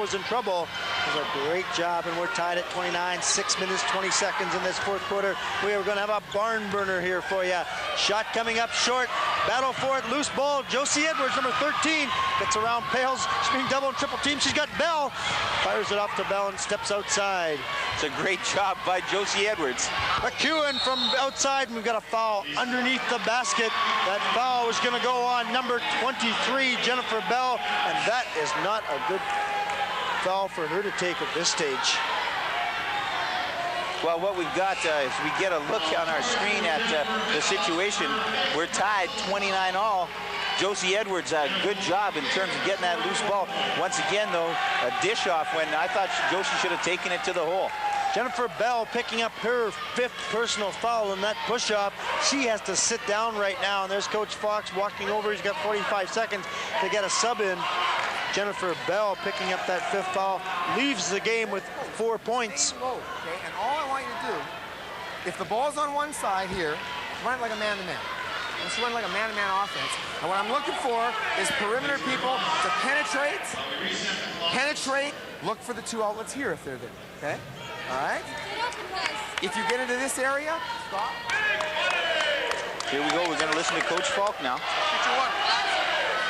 was in trouble. It was a great job, and we're tied at 29, 6 minutes, 20 seconds in this fourth quarter. We are going to have a barn burner here for you. Shot coming up short, battle for it, loose ball. Josie Edwards, number 13, gets around Pales. She's being double and triple team. She's got Bell, fires it off to Bell and steps outside. It's a great job by Josie Edwards. McEwen from outside, and we've got a foul underneath the basket. That foul is going to go on number 23, Jennifer Bell, and that is not a good foul for her to take at this stage. Well, what we've got is we get a look on our screen at the situation. We're tied 29-all. Josie Edwards, good job in terms of getting that loose ball. Once again, though, a dish off when I thought Josie should have taken it to the hole. Jennifer Bell picking up her 5th personal foul in that push-off. She has to sit down right now, and there's Coach Fox walking over. He's got 45 seconds to get a sub in. Jennifer Bell picking up that 5th foul, leaves the game with 4 points. Okay, and all I want you to do, if the ball's on one side here, run it like a man-to-man. Let's run like a man-to-man offense. And what I'm looking for is perimeter people to penetrate, look for the 2 outlets here if they're there, okay? All right? If you get into this area, stop. Here we go. We're going to listen to Coach Falk now.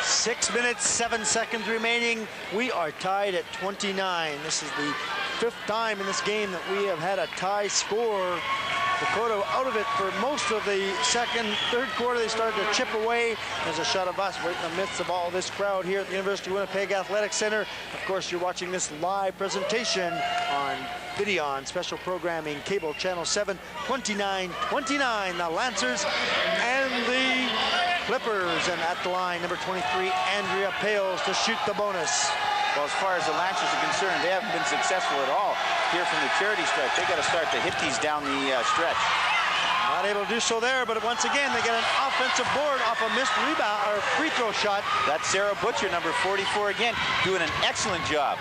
6 minutes, 7 seconds remaining. We are tied at 29. This is the 5th time in this game that we have had a tie score. Dakota out of it for most of the third quarter. They started to chip away. There's a shot of us right in the midst of all this crowd here at the University of Winnipeg Athletic Center. Of course, you're watching this live presentation on video on special programming, cable channel 7, 29-29. The Lancers and the Clippers. And at the line, number 23, Andrea Pales to shoot the bonus. Well, as far as the Lancers are concerned, they haven't been successful at all here from the charity stripe. They got to start to hit these down the stretch. Not able to do so there, but once again, they get an offensive board off a missed rebound or free throw shot. That's Sarah Butcher, number 44 again, doing an excellent job.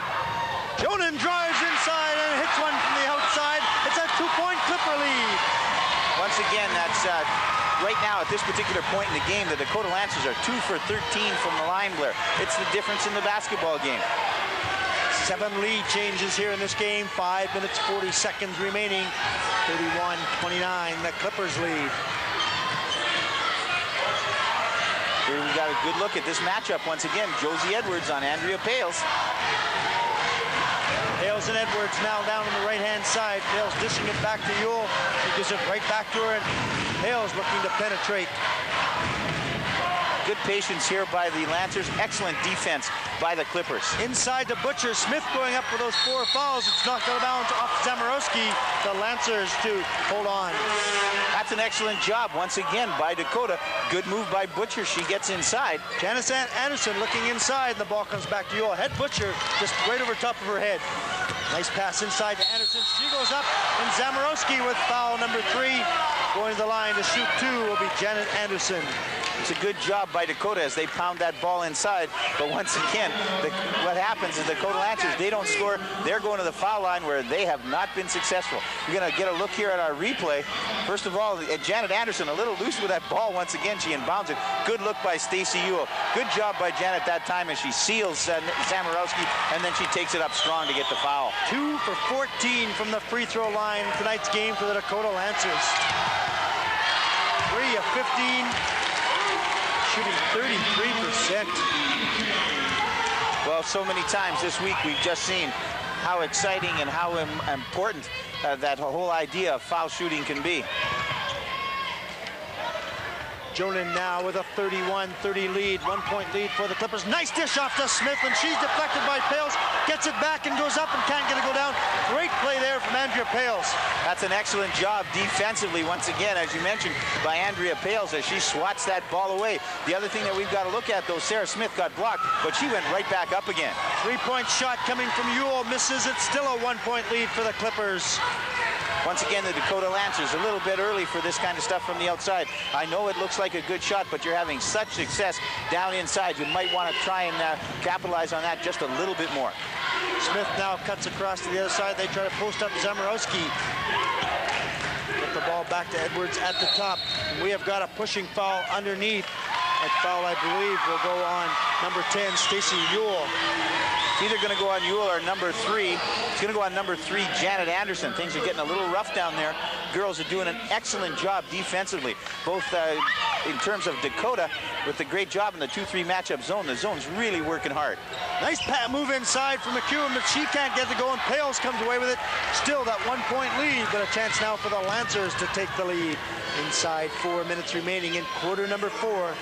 Jonan drives inside and hits one from the outside. It's a 2-point Clipper lead. Once again, that's right now at this particular point in the game, the Dakota Lancers are 2 for 13 from the line, Blair. It's the difference in the basketball game. 7 lead changes here in this game. 5 minutes, 40 seconds remaining. 31-29, the Clippers lead. Here we got a good look at this matchup once again. Josie Edwards on Andrea Pales. Pales and Edwards now down on the right-hand side. Pales dishing it back to Yule. She gives it right back to her, and Pales looking to penetrate. Good patience here by the Lancers. Excellent defense by the Clippers. Inside to Butcher. Smith going up for those 4 fouls. It's knocked out of bounds off Zamorowski. The Lancers to hold on. That's an excellent job once again by Dakota. Good move by Butcher. She gets inside. Janice Anderson looking inside, and the ball comes back to Yule. Head Butcher just right over top of her head. Nice pass inside to Anderson. She goes up, and Zamorowski with foul number 3. Going to the line to shoot 2 will be Janet Anderson. It's a good job by Dakota as they pound that ball inside. But once again, what happens is the Dakota Lancers, they don't score. They're going to the foul line where they have not been successful. We're going to get a look here at our replay. First of all, Janet Anderson a little loose with that ball. Once again, she inbounds it. Good look by Stacy Ewell. Good job by Janet that time as she seals Zamorowski, and then she takes it up strong to get the foul. 2 for 14 from the free throw line tonight's game for the Dakota Lancers. 3 of 15. Shooting 33%. Well, so many times this week we've just seen how exciting and how important that whole idea of foul shooting can be. Jonan now with a 31-30 lead, 1-point lead for the Clippers. Nice dish off to Smith, and she's deflected by Pales. Gets it back and goes up and can't get it go down. Great play there from Andrea Pales. That's an excellent job defensively, once again, as you mentioned, by Andrea Pales as she swats that ball away. The other thing that we've got to look at, though, Sarah Smith got blocked, but she went right back up again. 3-point shot coming from Ewell, misses it. Still a 1-point lead for the Clippers. Once again, the Dakota Lancers a little bit early for this kind of stuff from the outside. I know it looks like a good shot, but you're having such success down inside. You might want to try and capitalize on that just a little bit more. Smith now cuts across to the other side. They try to post up Zamorowski. Get the ball back to Edwards at the top. And we have got a pushing foul underneath. That foul, I believe, will go on number 10, Stacy Ewell. It's either going to go on Ewell or number 3. It's going to go on number 3, Janet Anderson. Things are getting a little rough down there. Girls are doing an excellent job defensively, both in terms of Dakota with the great job in the 2-3 matchup zone. The zone's really working hard. Nice move inside from McEwen, but she can't get it going. Pales comes away with it. Still that 1-point lead, but a chance now for the Lancers to take the lead. Inside 4 minutes remaining in quarter number 4.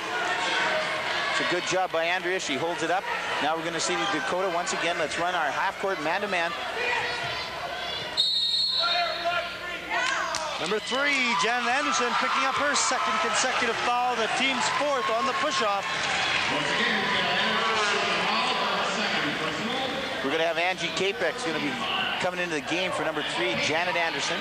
It's a good job by Andrea. She holds it up. Now we're going to see the Dakota once again. Let's run our half-court man-to-man. Number 3, Janet Anderson picking up her second consecutive foul, the team's fourth on the push-off. We're going to have Angie Capek's going to be coming into the game for number 3, Janet Anderson.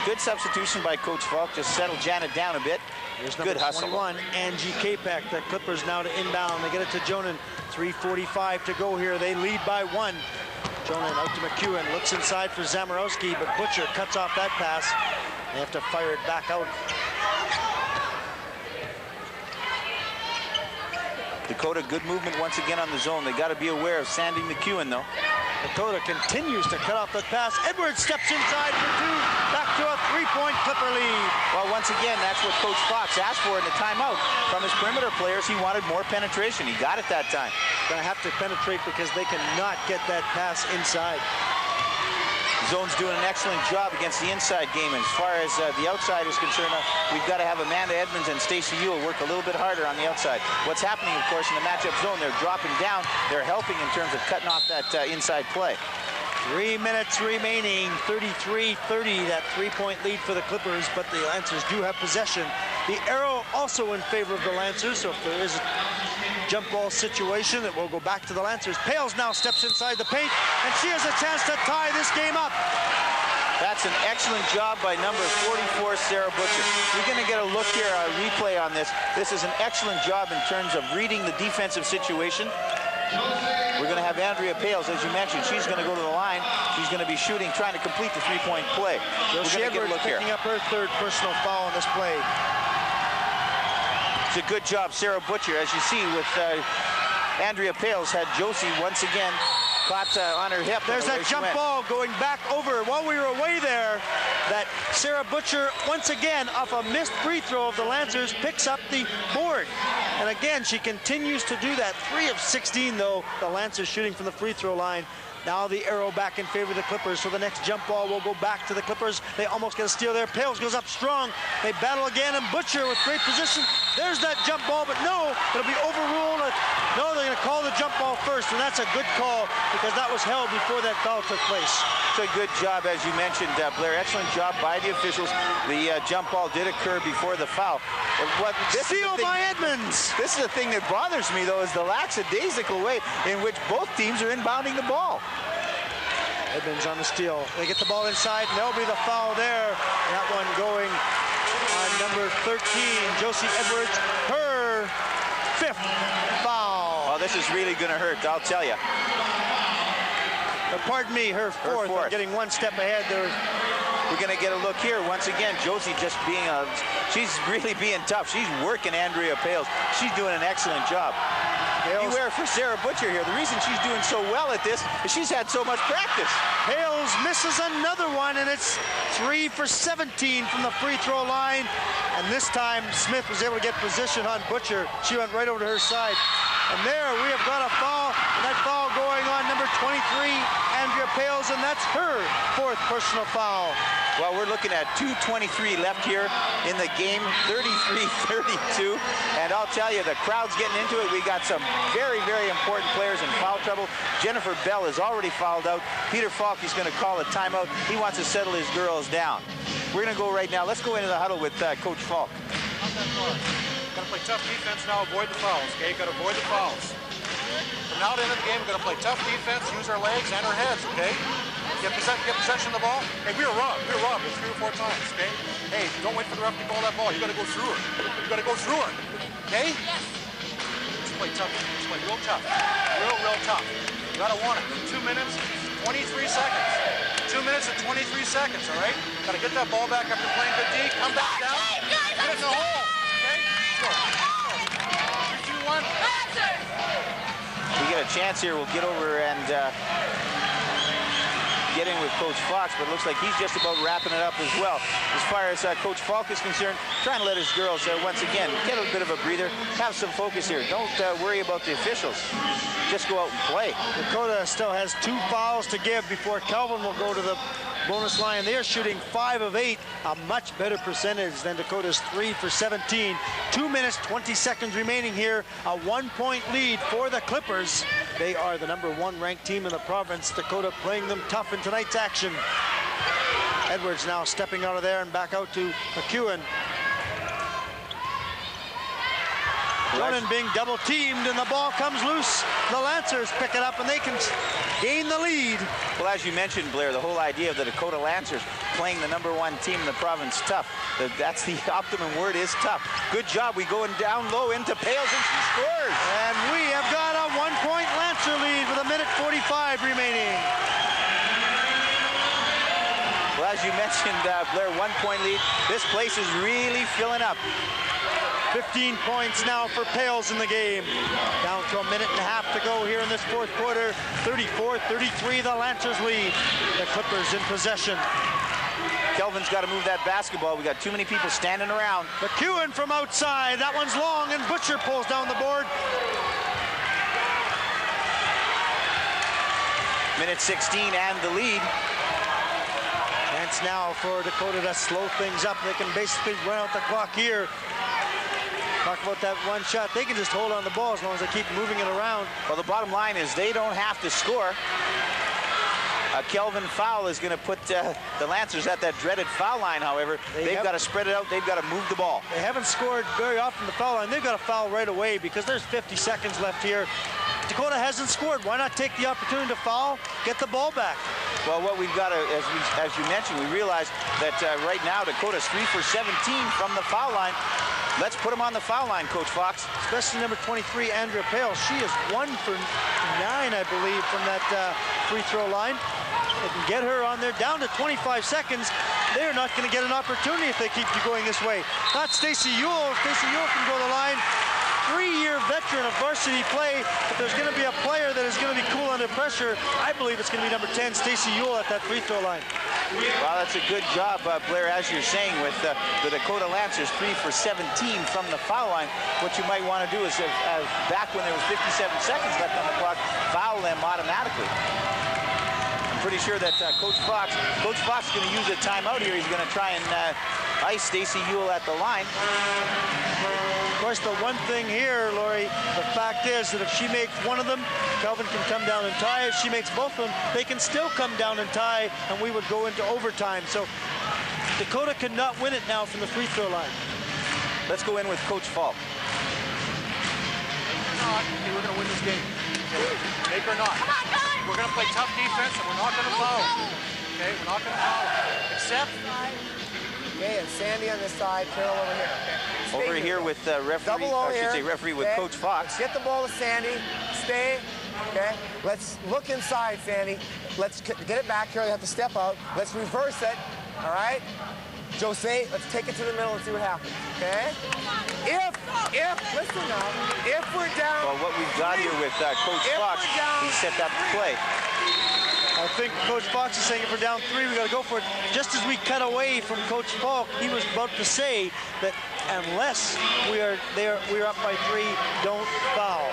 Good substitution by Coach Falk, just settled Janet down a bit. Here's good hustle. 21, Angie Capek. The Clippers now to inbound. They get it to Jonan. 3:45 to go here. They lead by 1. Jonan out to McEwen. Looks inside for Zamorowski, but Butcher cuts off that pass. They have to fire it back out. Dakota, good movement once again on the zone. They got to be aware of Sandy McEwen, though. Dakota continues to cut off that pass. Edwards steps inside for 2. Back to a 3-point Clipper lead. Well, once again, that's what Coach Fox asked for in the timeout. From his perimeter players, he wanted more penetration. He got it that time. Going to have to penetrate because they cannot get that pass inside. Zone's doing an excellent job against the inside game. As far as the outside is concerned, we've got to have Amanda Edmonds and Stacey Ewell work a little bit harder on the outside. What's happening, of course, in the matchup zone, they're dropping down. They're helping in terms of cutting off that inside play. 3 minutes remaining, 33-30, that 3-point lead for the Clippers, but the Lancers do have possession. The arrow also in favor of the Lancers, so if there is a jump ball situation, it will go back to the Lancers. Pales now steps inside the paint, and she has a chance to tie this game up. That's an excellent job by number 44, Sarah Butcher. We're going to get a look here, a replay on this. This is an excellent job in terms of reading the defensive situation. We're going to have Andrea Pales, as you mentioned. She's going to go to the line. She's going to be shooting, trying to complete the 3-point play. We're going to get a look here. Picking up her third personal foul on this play. It's a good job, Sarah Butcher. As you see with Andrea Pales, had Josie once again caught on her hip. There's that jump ball going back over. While we were away there, that Sarah Butcher, once again, off a missed free throw of the Lancers, picks up the board. And again, she continues to do that. 3 of 16, though, the Lancers shooting from the free throw line. Now the arrow back in favor of the Clippers, so the next jump ball will go back to the Clippers. They almost get a steal there. Pales goes up strong. They battle again, and Butcher with great position. There's that jump ball, but no, it'll be overruled. No, they're going to call the jump ball first, and that's a good call because that was held before that foul took place. It's a good job, as you mentioned, Blair. Excellent job by the officials. The jump ball did occur before the foul. Steal by Edmonds. This is the thing that bothers me, though, is the lackadaisical way in which both teams are inbounding the ball. Edmonds on the steal. They get the ball inside, and there'll be the foul there. That one going on number 13, Josie Edwards, her 5th foul. Oh, this is really going to hurt, I'll tell you. Pardon me, her fourth. Getting one step ahead there. We're going to get a look here. Once again, Josie just being she's really being tough. She's working Andrea Pales. She's doing an excellent job. Beware for Sarah Butcher here. The reason she's doing so well at this is she's had so much practice. Pales misses another one, and it's 3 for 17 from the free throw line. And this time, Smith was able to get position on Butcher. She went right over to her side. And there we have got a foul, and that foul going on number 23, Andrea Pales, and that's her 4th personal foul. Well, we're looking at 2:23 left here in the game, 33-32. And I'll tell you, the crowd's getting into it. We got some very, very important players in foul trouble. Jennifer Bell is already fouled out. Peter Falk is going to call a timeout. He wants to settle his girls down. We're going to go right now. Let's go into the huddle with Coach Falk. Got to play tough defense now, avoid the fouls, okay? Got to avoid the fouls. From now to the end of the game, we're going to play tough defense, use our legs and our heads, okay? Get possession of the ball. Hey, we were robbed 3 or 4 times, okay? Hey, don't wait for the ref to call that ball. You got to go through her. You got to go through her, okay? Let's play tough. Let's play real tough. Real tough. You got to want it. 2 minutes, 23 seconds. 2 minutes and 23 seconds, all right? Got to get that ball back after playing good D. Come back down. Get it in the hole. Go. 3, 2, 1. We get a chance here. We'll get over and get in with Coach Fox, but it looks like he's just about wrapping it up as well. As far as Coach Falk is concerned, trying to let his girls, once again, get a bit of a breather, have some focus here. Don't worry about the officials. Just go out and play. Dakota still has 2 fouls to give before Kelvin will go to the bonus line. They are shooting 5 of 8, a much better percentage than Dakota's 3 for 17. 2 minutes, 20 seconds remaining here. A 1-point lead for the Clippers. They are the #1 ranked team in the province. Dakota playing them tough in tonight's action. Edwards now stepping out of there and back out to McEwen. Jonan being double teamed and the ball comes loose. The Lancers pick it up and they can gain the lead. Well, as you mentioned, Blair, the whole idea of the Dakota Lancers playing the #1 team in the province tough. That's the optimum word, is tough. Good job. We going down low into Pales and she scores. And we have got a 1-point Lancer lead with 1:45 remaining. Well, as you mentioned, Blair, 1-point lead. This place is really filling up. 15 points now for Pales in the game. Down to 1.5 minutes to go here in this fourth quarter. 34-33, the Lancers lead. The Clippers in possession. Kelvin's got to move that basketball. We got too many people standing around. McEwen from outside. That one's long, and Butcher pulls down the board. Minute 16 and the lead. Chance now for Dakota to slow things up. They can basically run out the clock here. Talk about that one shot. They can just hold on the ball as long as they keep moving it around. Well, the bottom line is they don't have to score. A Kelvin foul is going to put the Lancers at that dreaded foul line, however. They've got to spread it out. They've got to move the ball. They haven't scored very often the foul line. They've got to foul right away because there's 50 seconds left here. Dakota hasn't scored. Why not take the opportunity to foul, get the ball back? Well, what we've got to, as you mentioned, we realize that right now Dakota's 3 for 17 from the foul line. Let's put him on the foul line, Coach Fox. Especially number 23, Andrea Pale. She is 1 for 9, I believe, from that free throw line. They can get her on there down to 25 seconds. They're not going to get an opportunity if they keep going this way. Not Stacey Ewell. Stacey Ewell can go to the line. 3-year veteran of varsity play. If there's going to be a player that is going to be cool under pressure, I believe it's going to be number 10, Stacey Ewell, at that free throw line. Well, that's a good job, Blair, as you're saying, with the Dakota Lancers 3 for 17 from the foul line. What you might want to do is, back when there was 57 seconds left on the clock, foul them automatically. I'm pretty sure that Coach Fox is going to use a timeout here. He's going to try and ice Stacey Ewell at the line. Of course, the one thing here, Lori, the fact is that if she makes one of them, Kelvin can come down and tie. If she makes both of them, they can still come down and tie, and we would go into overtime. So Dakota cannot win it now from the free throw line. Let's go in with Coach Falk. Okay, we're going to win this game. Okay? Make or not. We're going to play tough defense, and we're not going to foul. Okay, we're not going to foul. Except. Okay, and Sandy on this side, Carol over here. Okay. Over here with referee, I should say referee with Coach Fox. Get the ball to Sandy. Stay. Okay. Let's look inside, Sandy. Let's get it back here. They have to step out. Let's reverse it. All right. Jose, let's take it to the middle and see what happens. Okay. Listen now. If we're down. Well, what we've got here with Coach Fox, he set that play. I think Coach Fox is saying if we're down 3, we got to go for it. Just as we cut away from Coach Falk, he was about to say that unless we're up by 3, don't foul.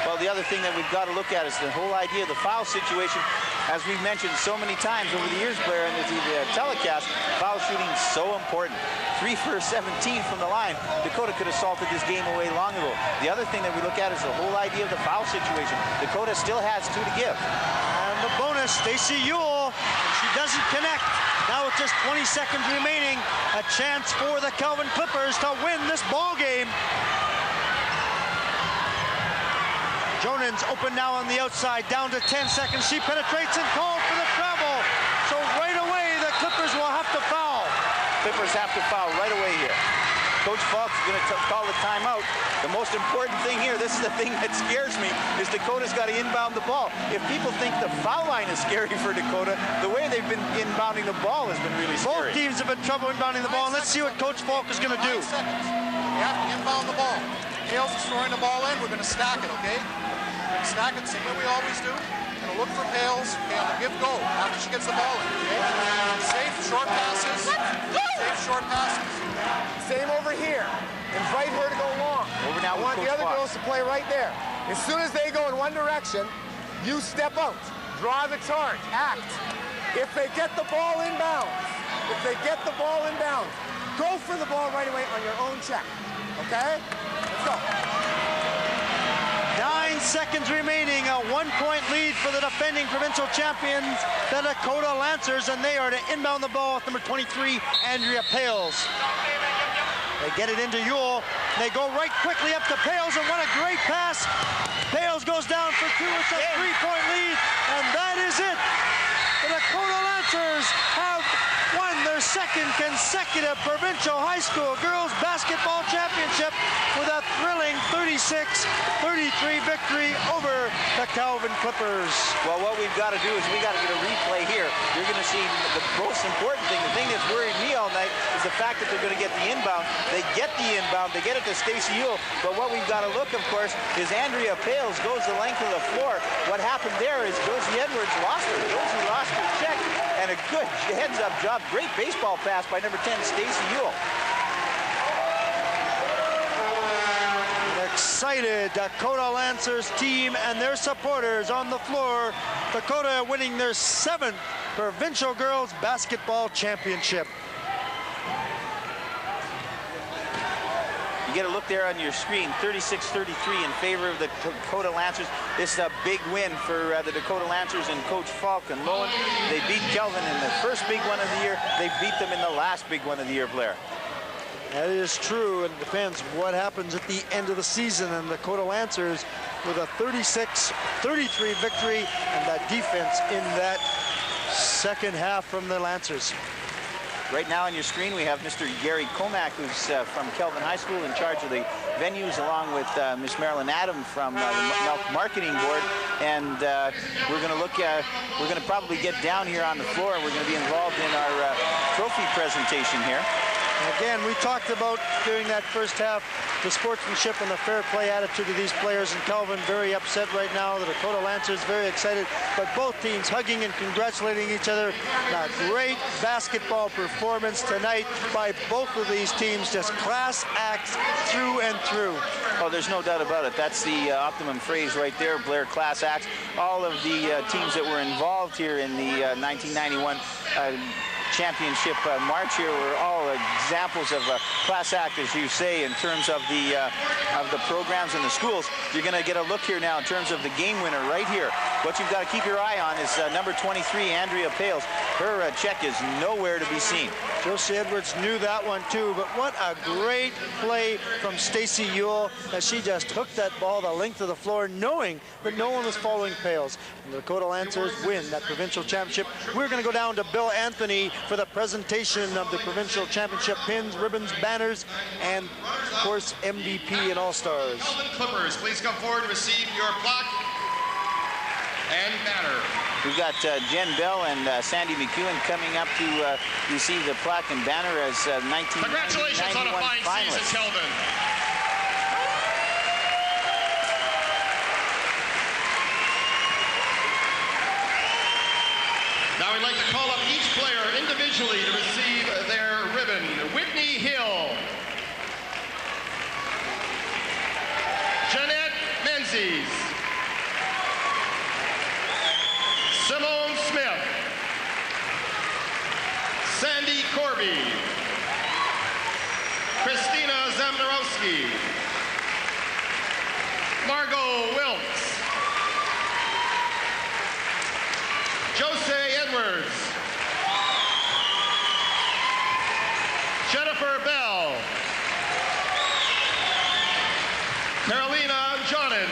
Well, the other thing that we've got to look at is the whole idea of the foul situation. As we've mentioned so many times over the years, Blair, in the telecast, foul shooting is so important. 3 for 17 from the line. Dakota could have salted this game away long ago. The other thing that we look at is the whole idea of the foul situation. Dakota still has 2 to give. And the bonus, Stacey Ewell, she doesn't connect. Now with just 20 seconds remaining, a chance for the Kelvin Clippers to win this ball game. Jonan's open now on the outside, down to 10 seconds. She penetrates and calls for the travel. So right away, the Clippers will have to foul. Clippers have to foul right away here. Coach Fox is going to call the timeout. The most important thing here, this is the thing that scares me, is Dakota's got to inbound the ball. If people think the foul line is scary for Dakota, the way they've been inbounding the ball has been really scary. Both teams have been trouble inbounding the ball, and let's see what Coach Falk is going to do. 9 seconds. You have to inbound the ball. Hales is throwing the ball in. We're going to stack it, okay? Stack it, same way we always do. Going to look for Pales. Okay, on the give go after she gets the ball in, okay? Safe short passes. Safe short passes. Same over here. Invite her to go long. Over now I want the other girls to play right there. As soon as they go in one direction, you step out. Draw the charge. Act. If they get the ball inbounds, go for the ball right away on your own check. Okay? Let's go. 9 seconds remaining. A 1-point lead for the defending provincial champions, the Dakota Lancers, and they are to inbound the ball with number 23, Andrea Pales. They get it into Yule. They go right quickly up to Pales, and what a great pass. Pales goes down for 2. It's a 3-point lead, and that is it. The Dakota Lancers have won their second consecutive provincial high school girls basketball championship with a thrilling 36-33 victory over the Kelvin Clippers. Well, what we've got to do is we got to get a replay here. You're going to see the most important thing, the thing that's worried me all night, is the fact that they're going to get the inbound. They get the inbound, they get it to Stacey Yule, but what we've got to look, of course, is Andrea Pales goes the length of the floor. What happened there is Josie Edwards lost her. Josie lost her check, and a good heads-up job. Great baseball pass by number 10, Stacey Yule. Excited Dakota Lancers team and their supporters on the floor. Dakota winning their 7th provincial girls basketball championship. You get a look there on your screen, 36-33 in favor of the Dakota Lancers. This is a big win for the Dakota Lancers and Coach Falk and Lowen. They beat Kelvin in the first big one of the year. They beat them in the last big one of the year, Blair. That is true, and it depends what happens at the end of the season. And the Dakota Lancers with a 36-33 victory, and that defense in that second half from the Lancers. Right now on your screen, we have Mr. Gary Comack, who's from Kelvin High School, in charge of the venues, along with Miss Marilyn Adam from the Marketing Board. And we're going to look at, we're going to probably get down here on the floor, and we're going to be involved in our trophy presentation here. Again, we talked about during that first half the sportsmanship and the fair play attitude of these players, and Kelvin very upset right now. The Dakota Lancers very excited, but both teams hugging and congratulating each other. A great basketball performance tonight by both of these teams, just class acts through and through. Oh, there's no doubt about it. That's the optimum phrase right there, Blair, class acts. All of the teams that were involved here in the 1991 championship march here were all examples of a class act, as you say, in terms of the programs and the schools. You're going to get a look here now in terms of the game winner right here. What you've got to keep your eye on is number 23, Andrea Pales. Her check is nowhere to be seen. Josie Edwards knew that one too, but what a great play from Stacey Yule as she just hooked that ball the length of the floor, knowing that no one was following Pales. And the Dakota Lancers win that provincial championship. We're going to go down to Bill Anthony for the presentation of the provincial championship pins, ribbons, banners, and of course MVP and All-Stars. Kelvin Clippers, please come forward to receive your plaque and banner. We've got Jen Bell and Sandy McEwen coming up to receive the plaque and banner as 1991 Congratulations on a fine finalists. season, Kelvin. Now we'd like to call up each player individually to receive their ribbon. Whitney Hill. Jeanette Menzies. Simone Smith. Sandy Corby. Christina Zamnorowski. Margot Wilkes. Jose Edwards. Jennifer Bell. Carolina Jonin.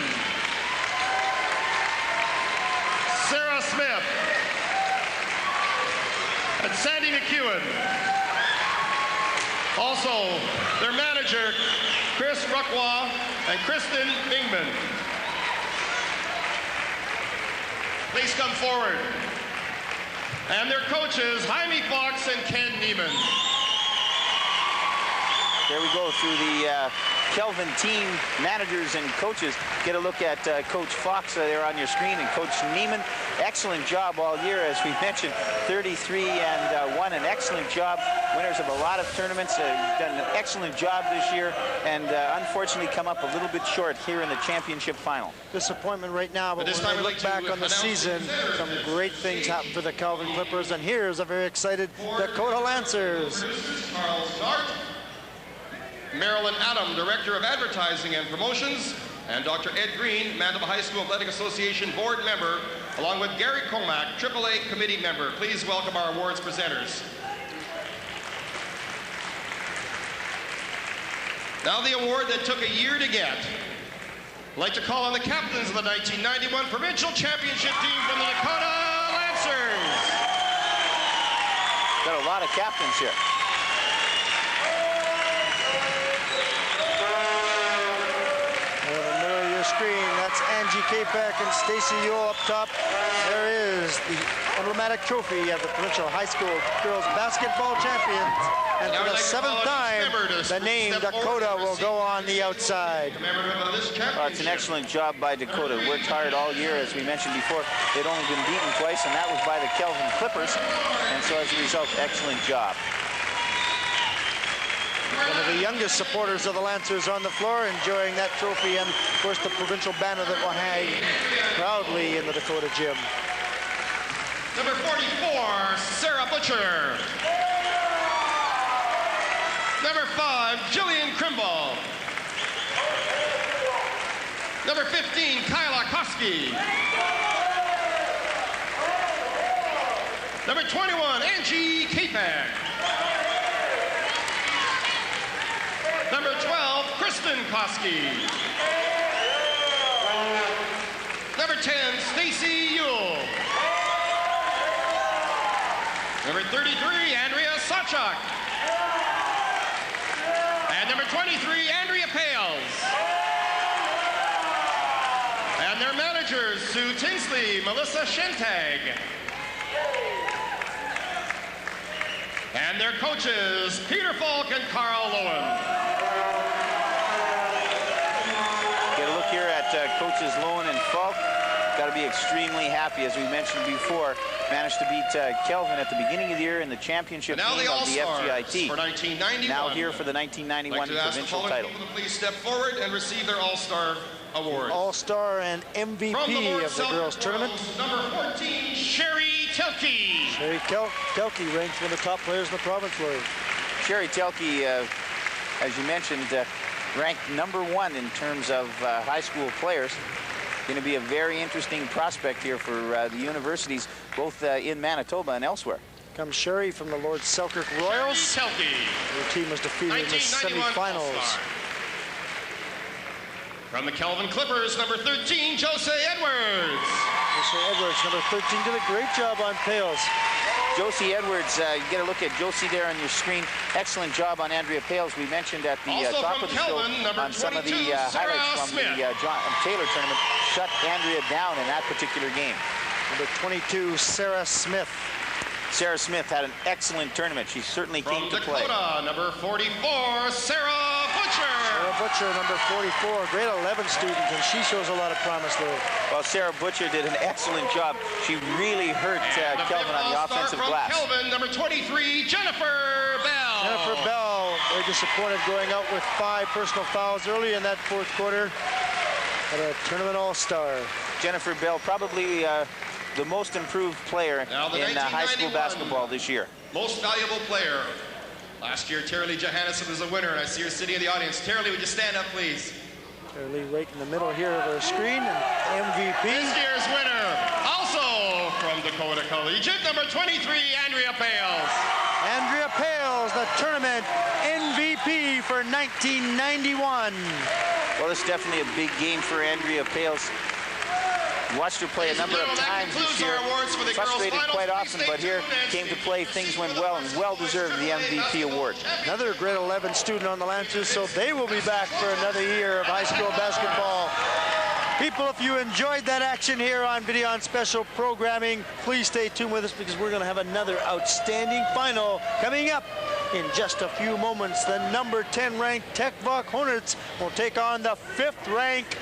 Sarah Smith. And Sandy McEwen. Also, their manager, Chris Ruckwa and Kristen Bingman. Please come forward. And their coaches, Jaime Fox and Ken Neiman. There we go through the Kelvin team managers and coaches. Get a look at Coach Fox there on your screen, and Coach Neiman. Excellent job all year, as we mentioned, 33-1, an excellent job. Winners of a lot of tournaments, done an excellent job this year, and unfortunately come up a little bit short here in the championship final. Disappointment right now, but when we look back on the season, some great things happened for the Kelvin Clippers, and here's a very excited Dakota Lancers. Carl Dart. Marilyn Adam, Director of Advertising and Promotions. and Dr. Ed Green, Manitoba High School Athletic Association board member, along with Gary Comack, AAA committee member. Please welcome our awards presenters. Now the award that took a year to get. I'd like to call on the captains of the 1991 Provincial Championship team from the Dakota Lancers. Got a lot of captains here. In the middle of your screen, that's Angie Kapek and Stacy Yule up top. There is the emblematic trophy of the Provincial High School Girls Basketball Champions. And for the 7th time, the name Dakota will go on the outside. Well, it's an excellent job by Dakota. Worked hard all year, as we mentioned before. They'd only been beaten twice, and that was by the Kelvin Clippers. And so as a result, excellent job. One of the youngest supporters of the Lancers on the floor, enjoying that trophy, and of course the provincial banner that will hang proudly in the Dakota gym. Number 44, Sarah Butcher. Number 5, Jillian Krimball. Number 15, Kyla Koski. Number 21, Angie Kapek. Number 12, Kristen Koski. Number 10, Stacy Yule. Number 33, Andrea Sawchuk. And number 23, Andrea Pales. And their managers, Sue Tinsley, Melissa Shentag. And their coaches, Peter Falk and Carl Lowen. Get a look here at coaches Lowen and Falk. Got to be extremely happy, as we mentioned before. Managed to beat Kelvin at the beginning of the year in the championship game of the FGIT. For 1991. Now here for the 1991 provincial title. People to please step forward and receive their All-Star award. All-Star and MVP of the girls tournament. Number 14, Sherry Telke. Sherry Telke ranks one of the top players in the province, Lloyd. Sherry Telke, as you mentioned, ranked #1 in terms of high school players. Going to be a very interesting prospect here for the universities, both in Manitoba and elsewhere. Comes Sherry from the Lord Selkirk Royals. Sherry Telke. Her team was defeated in the semifinals. From the Kelvin Clippers, number 13, Jose Edwards. Jose Edwards, number 13, did a great job on Pales. Josie Edwards, you get a look at Josie there on your screen. Excellent job on Andrea Pales. We mentioned at the top of the Kelvin, show on some of the highlights from the John Taylor tournament. Shut Andrea down in that particular game. Number 22, Sarah Smith. Sarah Smith had an excellent tournament. She certainly came to play. From Dakota, number 44, Sarah Butcher. Sarah Butcher, number 44, grade 11 student, and she shows a lot of promise there. Well, Sarah Butcher did an excellent job. She really hurt Kelvin on the offensive glass. Kelvin, number 23, Jennifer Bell. Jennifer Bell, very disappointed going out with 5 personal fouls early in that 4th quarter. But a tournament all-star. Jennifer Bell, probably the most improved player in high school basketball this year. Most valuable player. Last year, Terry Johannesson was a winner, and I see her sitting in the audience. Terry, would you stand up, please? Terry right in the middle here of our screen, and MVP. This year's winner, also from Dakota Collegiate, number 23, Andrea Pales. Andrea Pales, the tournament MVP for 1991. Well, it's definitely a big game for Andrea Pales. Watched her play a number of times this year. Frustrated quite often, but here came to play. Things went well, and well-deserved the MVP award. Another grade 11 student on the Lancers, so they will be back for another year of high school basketball. People, if you enjoyed that action here on Video on Special Programming, please stay tuned with us because we're going to have another outstanding final coming up in just a few moments. The number 10 ranked Tech Vac Hornets will take on the 5th ranked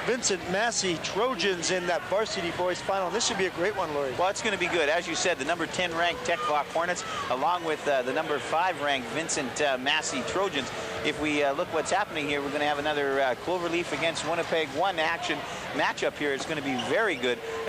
Vincent Massey Trojans in that varsity boys final. This should be a great one, Laurie. Well, it's going to be good. As you said, the number 10 ranked Tech Vac Hornets, along with the number 5 ranked Vincent Massey Trojans. If we look what's happening here, we're going to have another Cloverleaf against Winnipeg 1 action matchup here. It's going to be very good.